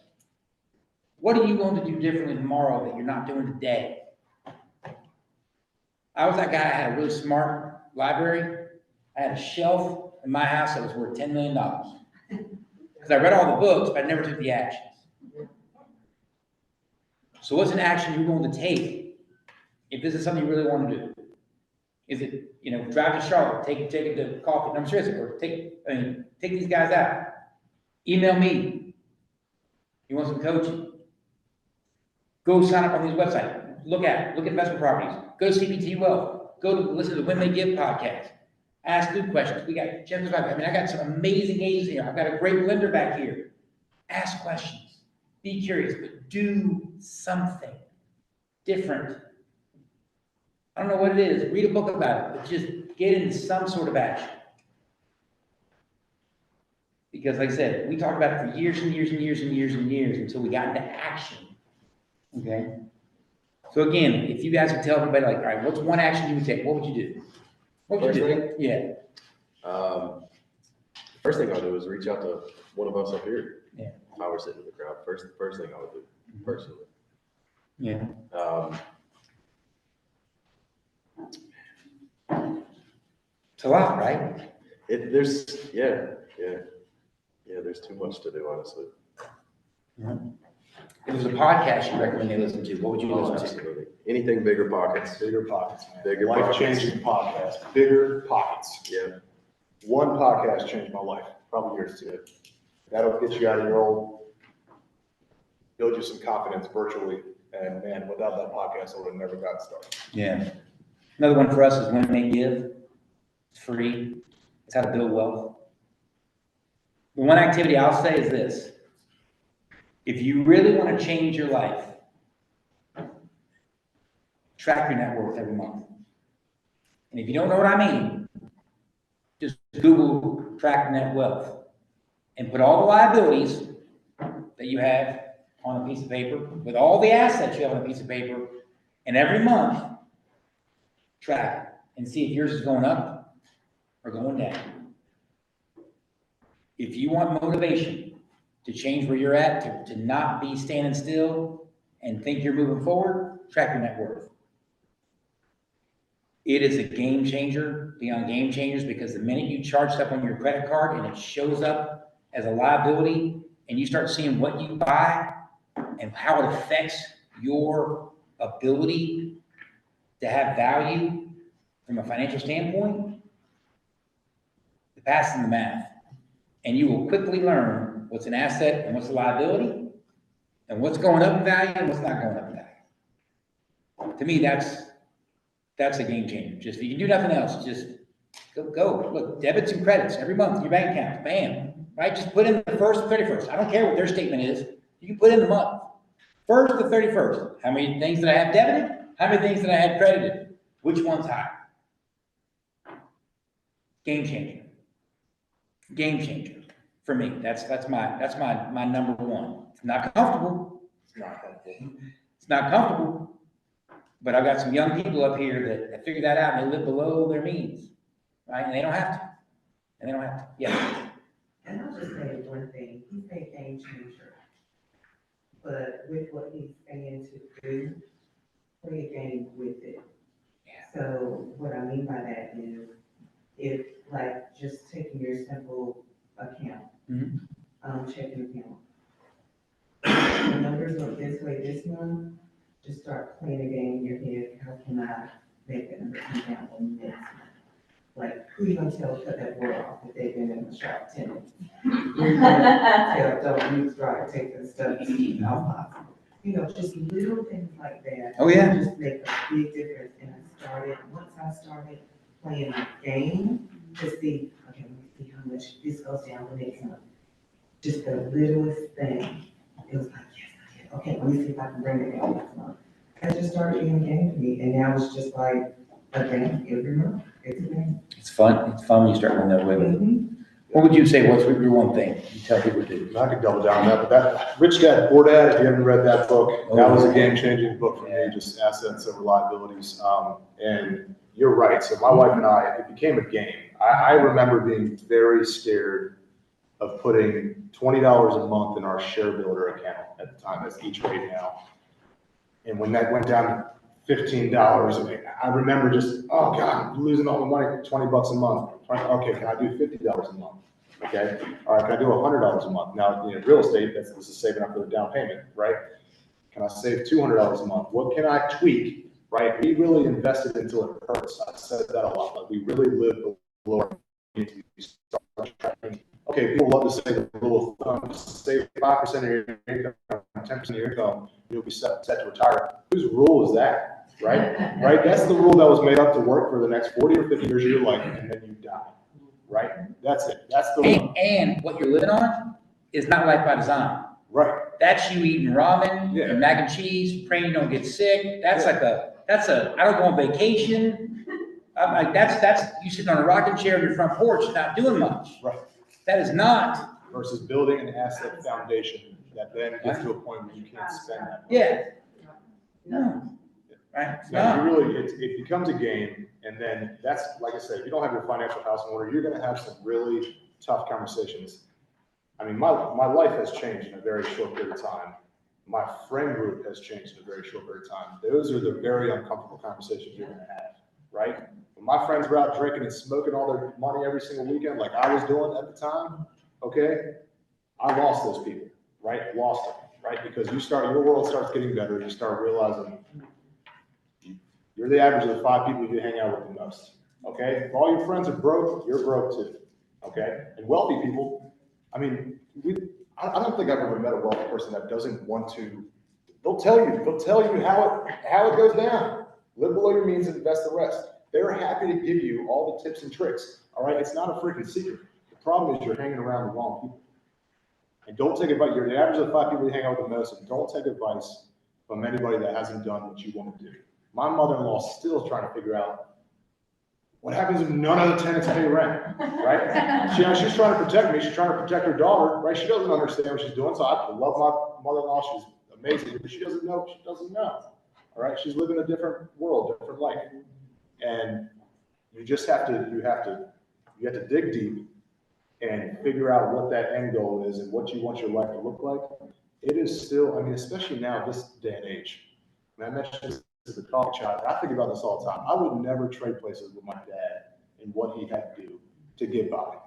S2: What are you going to do differently tomorrow that you're not doing today? I was that guy. I had a really smart library. I had a shelf in my house that was worth $10 million. Because I read all the books, but I never took the actions. So what's an action you're going to take if this is something you really want to do? Is it, drive to Charlotte, take it to coffee? No, I'm serious. Or take these guys out. Email me. You want some coaching? Go sign up on these websites. Look at investment properties. Go to CPT Wealth. Go to listen to the When They Give podcast. Ask good questions. We got Jennifer's back. I got some amazing agents here. I've got a great lender back here. Ask questions. Be curious, but do something different. I don't know what it is. Read a book about it, but just get into some sort of action. Because like I said, we talked about it for years and years and years and years and years until we got into action. Okay? So again, if you guys would tell everybody, like, all right, what's one action you would take? What would you do? What would you do? Yeah.
S4: First thing I'll do is reach out to one of us up here.
S2: Yeah.
S4: If I were sitting in the crowd, first thing I would do personally.
S2: Yeah. It's a lot, right?
S4: There's too much to do, honestly.
S2: If there's a podcast you recommend they listen to, what would you
S4: Oh,
S2: listen to?
S4: absolutely. Anything bigger pockets.
S1: Bigger pockets, man.
S4: Bigger pockets.
S1: Life-changing podcast, bigger pockets.
S4: Yeah.
S1: One podcast changed my life, probably yours too. That'll get you out of your old, build you some confidence virtually. And man, without that podcast, I would have never gotten started.
S2: Yeah. Another one for us is When They Give. It's free. It's how to build wealth. The one activity I'll say is this. If you really want to change your life, track your net worth every month. And if you don't know what I mean, just Google track net wealth and put all the liabilities that you have on a piece of paper with all the assets you have on a piece of paper, and every month track it and see if yours is going up or going down. If you want motivation to change where you're at, to not be standing still and think you're moving forward, track your net worth. It is a game changer beyond game changers, because the minute you charge stuff on your credit card and it shows up as a liability and you start seeing what you buy and how it affects your ability to have value from a financial standpoint, the passing the math. And you will quickly learn what's an asset and what's a liability, and what's going up in value and what's not going up in value. To me, that's a game changer. Just, if you can do nothing else, just go. Look, debits and credits every month in your bank account, bam, right? Just put in the 1st and 31st. I don't care what their statement is. You can put in the month. 1st to 31st. How many things did I have debited? How many things did I have credited? Which one's higher? Game changer. Game changer for me. That's my number one. It's not comfortable. It's not comfortable. But I've got some young people up here that figure that out, and they live below their means, right? And they don't have to. Yeah.
S3: And I'll just say one thing, he's a game changer. But with what he's saying to do, play a game with it.
S2: Yeah.
S3: So what I mean by that is, if like just taking your simple account, checking account. The numbers look this way this month, just start playing a game in your head. How can I make that number come down on next month? Like, who you gonna tell to cut that board off if they've been in the shop 10 minutes? You're gonna tell, don't use dry, take the stuff and keep it all possible. You know, just little things like that.
S2: Oh, yeah.
S3: Just make a big difference. And once I started playing the game to see, okay, let me see how much this goes down the next month. Just the littlest thing. It was like, yes, I did. Okay, let me see if I can bring it down next month. That just started being a game to me. And now it's just like a game every month. It's a game.
S2: It's fun. It's fun when you start going that way.
S3: Mhm.
S2: What would you say? What's your one thing you tell people to do?
S1: I could double down on that, but that Rich Dad Poor Dad, if you haven't read that book, that was a game-changing book for me, just assets over liabilities. And you're right. So my wife and I, it became a game. I remember being very scared of putting $20 a month in our share builder account at the time. That's each rate now. And when that went down to $15, I remember just, oh God, I'm losing all the money, $20 a month. Okay, can I do $50 a month? Okay, all right, can I do $100 a month? Now, real estate, this is saving up for the down payment, right? Can I save $200 a month? What can I tweak, right? We really invested until it hurts. I said that a lot, but we really lived below our means. Okay, people love to say the rule of thumb, save 5% of your income, 10% of your income, you'll be set to retire. Whose rule is that, right? Right? That's the rule that was made up to work for the next 40 or 50 years of your life, and then you die, right? That's it. That's the rule.
S2: And what you're living on is not life by design.
S1: Right.
S2: That's you eating ramen
S1: Yeah.
S2: and mac and cheese, praying you don't get sick. That's I don't go on vacation. I'm like, that's you sitting on a rocking chair in your front porch, not doing much.
S1: Right.
S2: That is not.
S1: Versus building an asset foundation that then gets to a point where you can't spend that.
S2: Yeah. No. Right? It's
S1: Yeah,
S2: not.
S1: you really, it becomes a game, and then that's, like I said, if you don't have your financial house in order, you're gonna have some really tough conversations. I mean, my life has changed in a very short period of time. My friend group has changed in a very short period of time. Those are the very uncomfortable conversations you're gonna have, right? When my friends were out drinking and smoking all their money every single weekend, like I was doing at the time, okay, I lost those people, right? Lost them, right? Because your world starts getting better. You start realizing you're the average of the 5 people you hang out with the most, okay? If all your friends are broke, you're broke too, okay? And wealthy people, I mean, I don't think I've ever met a wealthy person that doesn't want to. They'll tell you how it goes down. Live below your means and invest the rest. They're happy to give you all the tips and tricks. All right, it's not a freaking secret. The problem is you're hanging around the wrong people. And don't take advice. You're the average of the 5 people you hang out with the most, and don't take advice from anybody that hasn't done what you want to do. My mother-in-law is still trying to figure out what happens if none of the tenants pay rent, right? She's trying to protect me. She's trying to protect her daughter, right? She doesn't understand what she's doing. So I love my mother-in-law. She's amazing, but she doesn't know. She doesn't know. All right, she's living a different world, different life, and you just have to dig deep and figure out what that end goal is and what you want your life to look like. It is still, I mean, especially now, this day and age. And I mentioned this as a college child. I think about this all the time. I would never trade places with my dad and what he had to do to get by,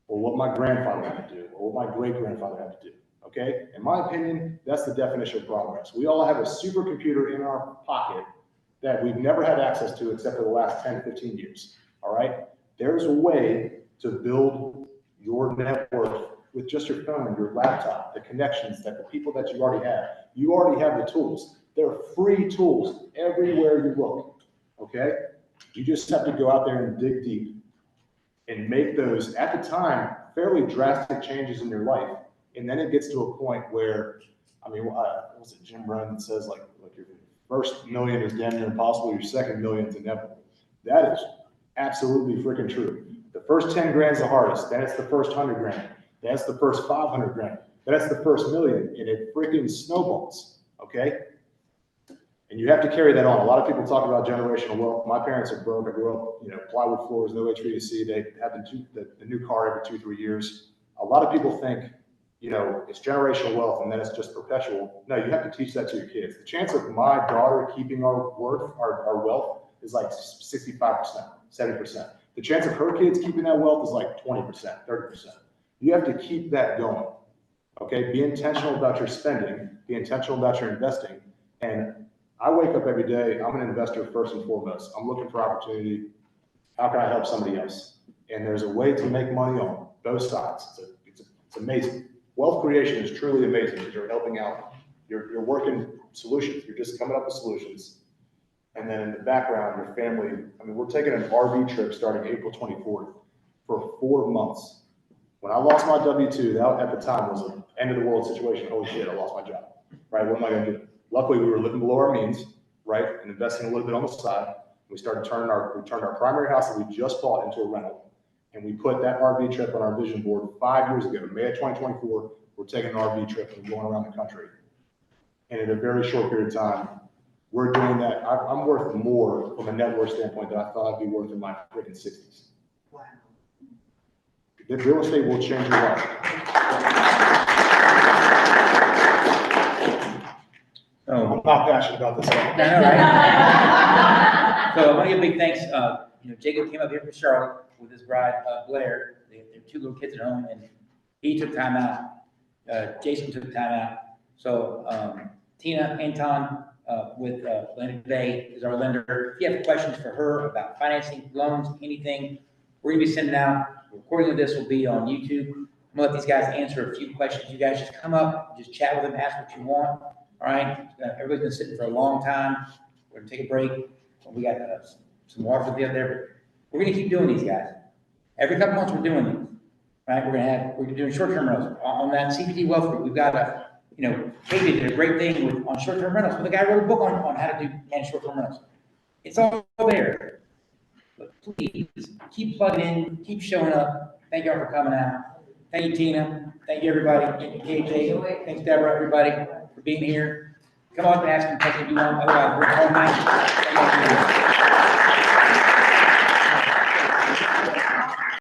S1: or what my grandfather had to do, or what my great-grandfather had to do. Okay? In my opinion, that's the definition of progress. We all have a supercomputer in our pocket that we've never had access to except for the last 10, 15 years. All right? There's a way to build your net worth with just your phone, your laptop, the connections, that the people that you already have. You already have the tools. There are free tools everywhere you look. Okay? You just have to go out there and dig deep and make those, at the time, fairly drastic changes in your life. And then it gets to a point where, I mean, what was it, Jim Brown that says like your first million is damn near impossible, your second million is inevitable. That is absolutely freaking true. The first 10 grand is the hardest, then it's the first 100 grand, then it's the first 500 grand, then it's the first million, and it freaking snowballs, okay? And you have to carry that on. A lot of people talk about generational wealth. My parents are broke. I grew up, plywood floors, no HVAC. They have the new car every 2-3 years. A lot of people think, it's generational wealth and then it's just perpetual. No, you have to teach that to your kids. The chance of my daughter keeping our wealth is like 65%, 70%. The chance of her kids keeping that wealth is like 20%, 30%. You have to keep that going. Okay, be intentional about your spending, be intentional about your investing. And I wake up every day, I'm an investor first and foremost. I'm looking for opportunity. How can I help somebody else? And there's a way to make money on both sides. It's amazing. Wealth creation is truly amazing because you're helping out. You're working solutions. You're just coming up with solutions. And then in the background, your family, we're taking an RV trip starting April 24th for 4 months. When I lost my W-2, that at the time was an end of the world situation. Holy shit, I lost my job, right? What am I gonna do? Luckily, we were living below our means, right? And investing a little bit on the side. We turned our primary house that we just bought into a rental. And we put that RV trip on our vision board 5 years ago. May of 2024, we're taking an RV trip and going around the country. And in a very short period of time, we're doing that. I'm worth more from a net worth standpoint than I thought I'd be worth in my freaking 60s.
S3: Wow.
S1: The real estate will change your life. I'm not passionate about this at all.
S2: No, right? So I want to give a big thanks. Jacob came up here from Charlotte with his bride, Blair. They have 2 little kids at home, and he took time out. Jason took time out. So Tina Anton with Atlantic Bay is our lender. If you have questions for her about financing, loans, anything, we're going to be sending out. The recording of this will be on YouTube. I'm going to let these guys answer a few questions. You guys just come up, just chat with them, ask what you want. All right? Everybody's been sitting for a long time. We're going to take a break. We got some water for the other there, but we're going to keep doing these, guys. Every couple months we're doing these, right? We're doing short-term rentals. On that CPT Wealth Group, we've got Katie did a great thing on short-term rentals. But the guy wrote a book on how to manage short-term rentals. It's all there. But please, keep plugging in, keep showing up. Thank you all for coming out. Thank you, Tina. Thank you, everybody. Thank you, KJ. Thanks, Deborah, everybody, for being here. Come on and ask me questions if you want. Otherwise, we're home night.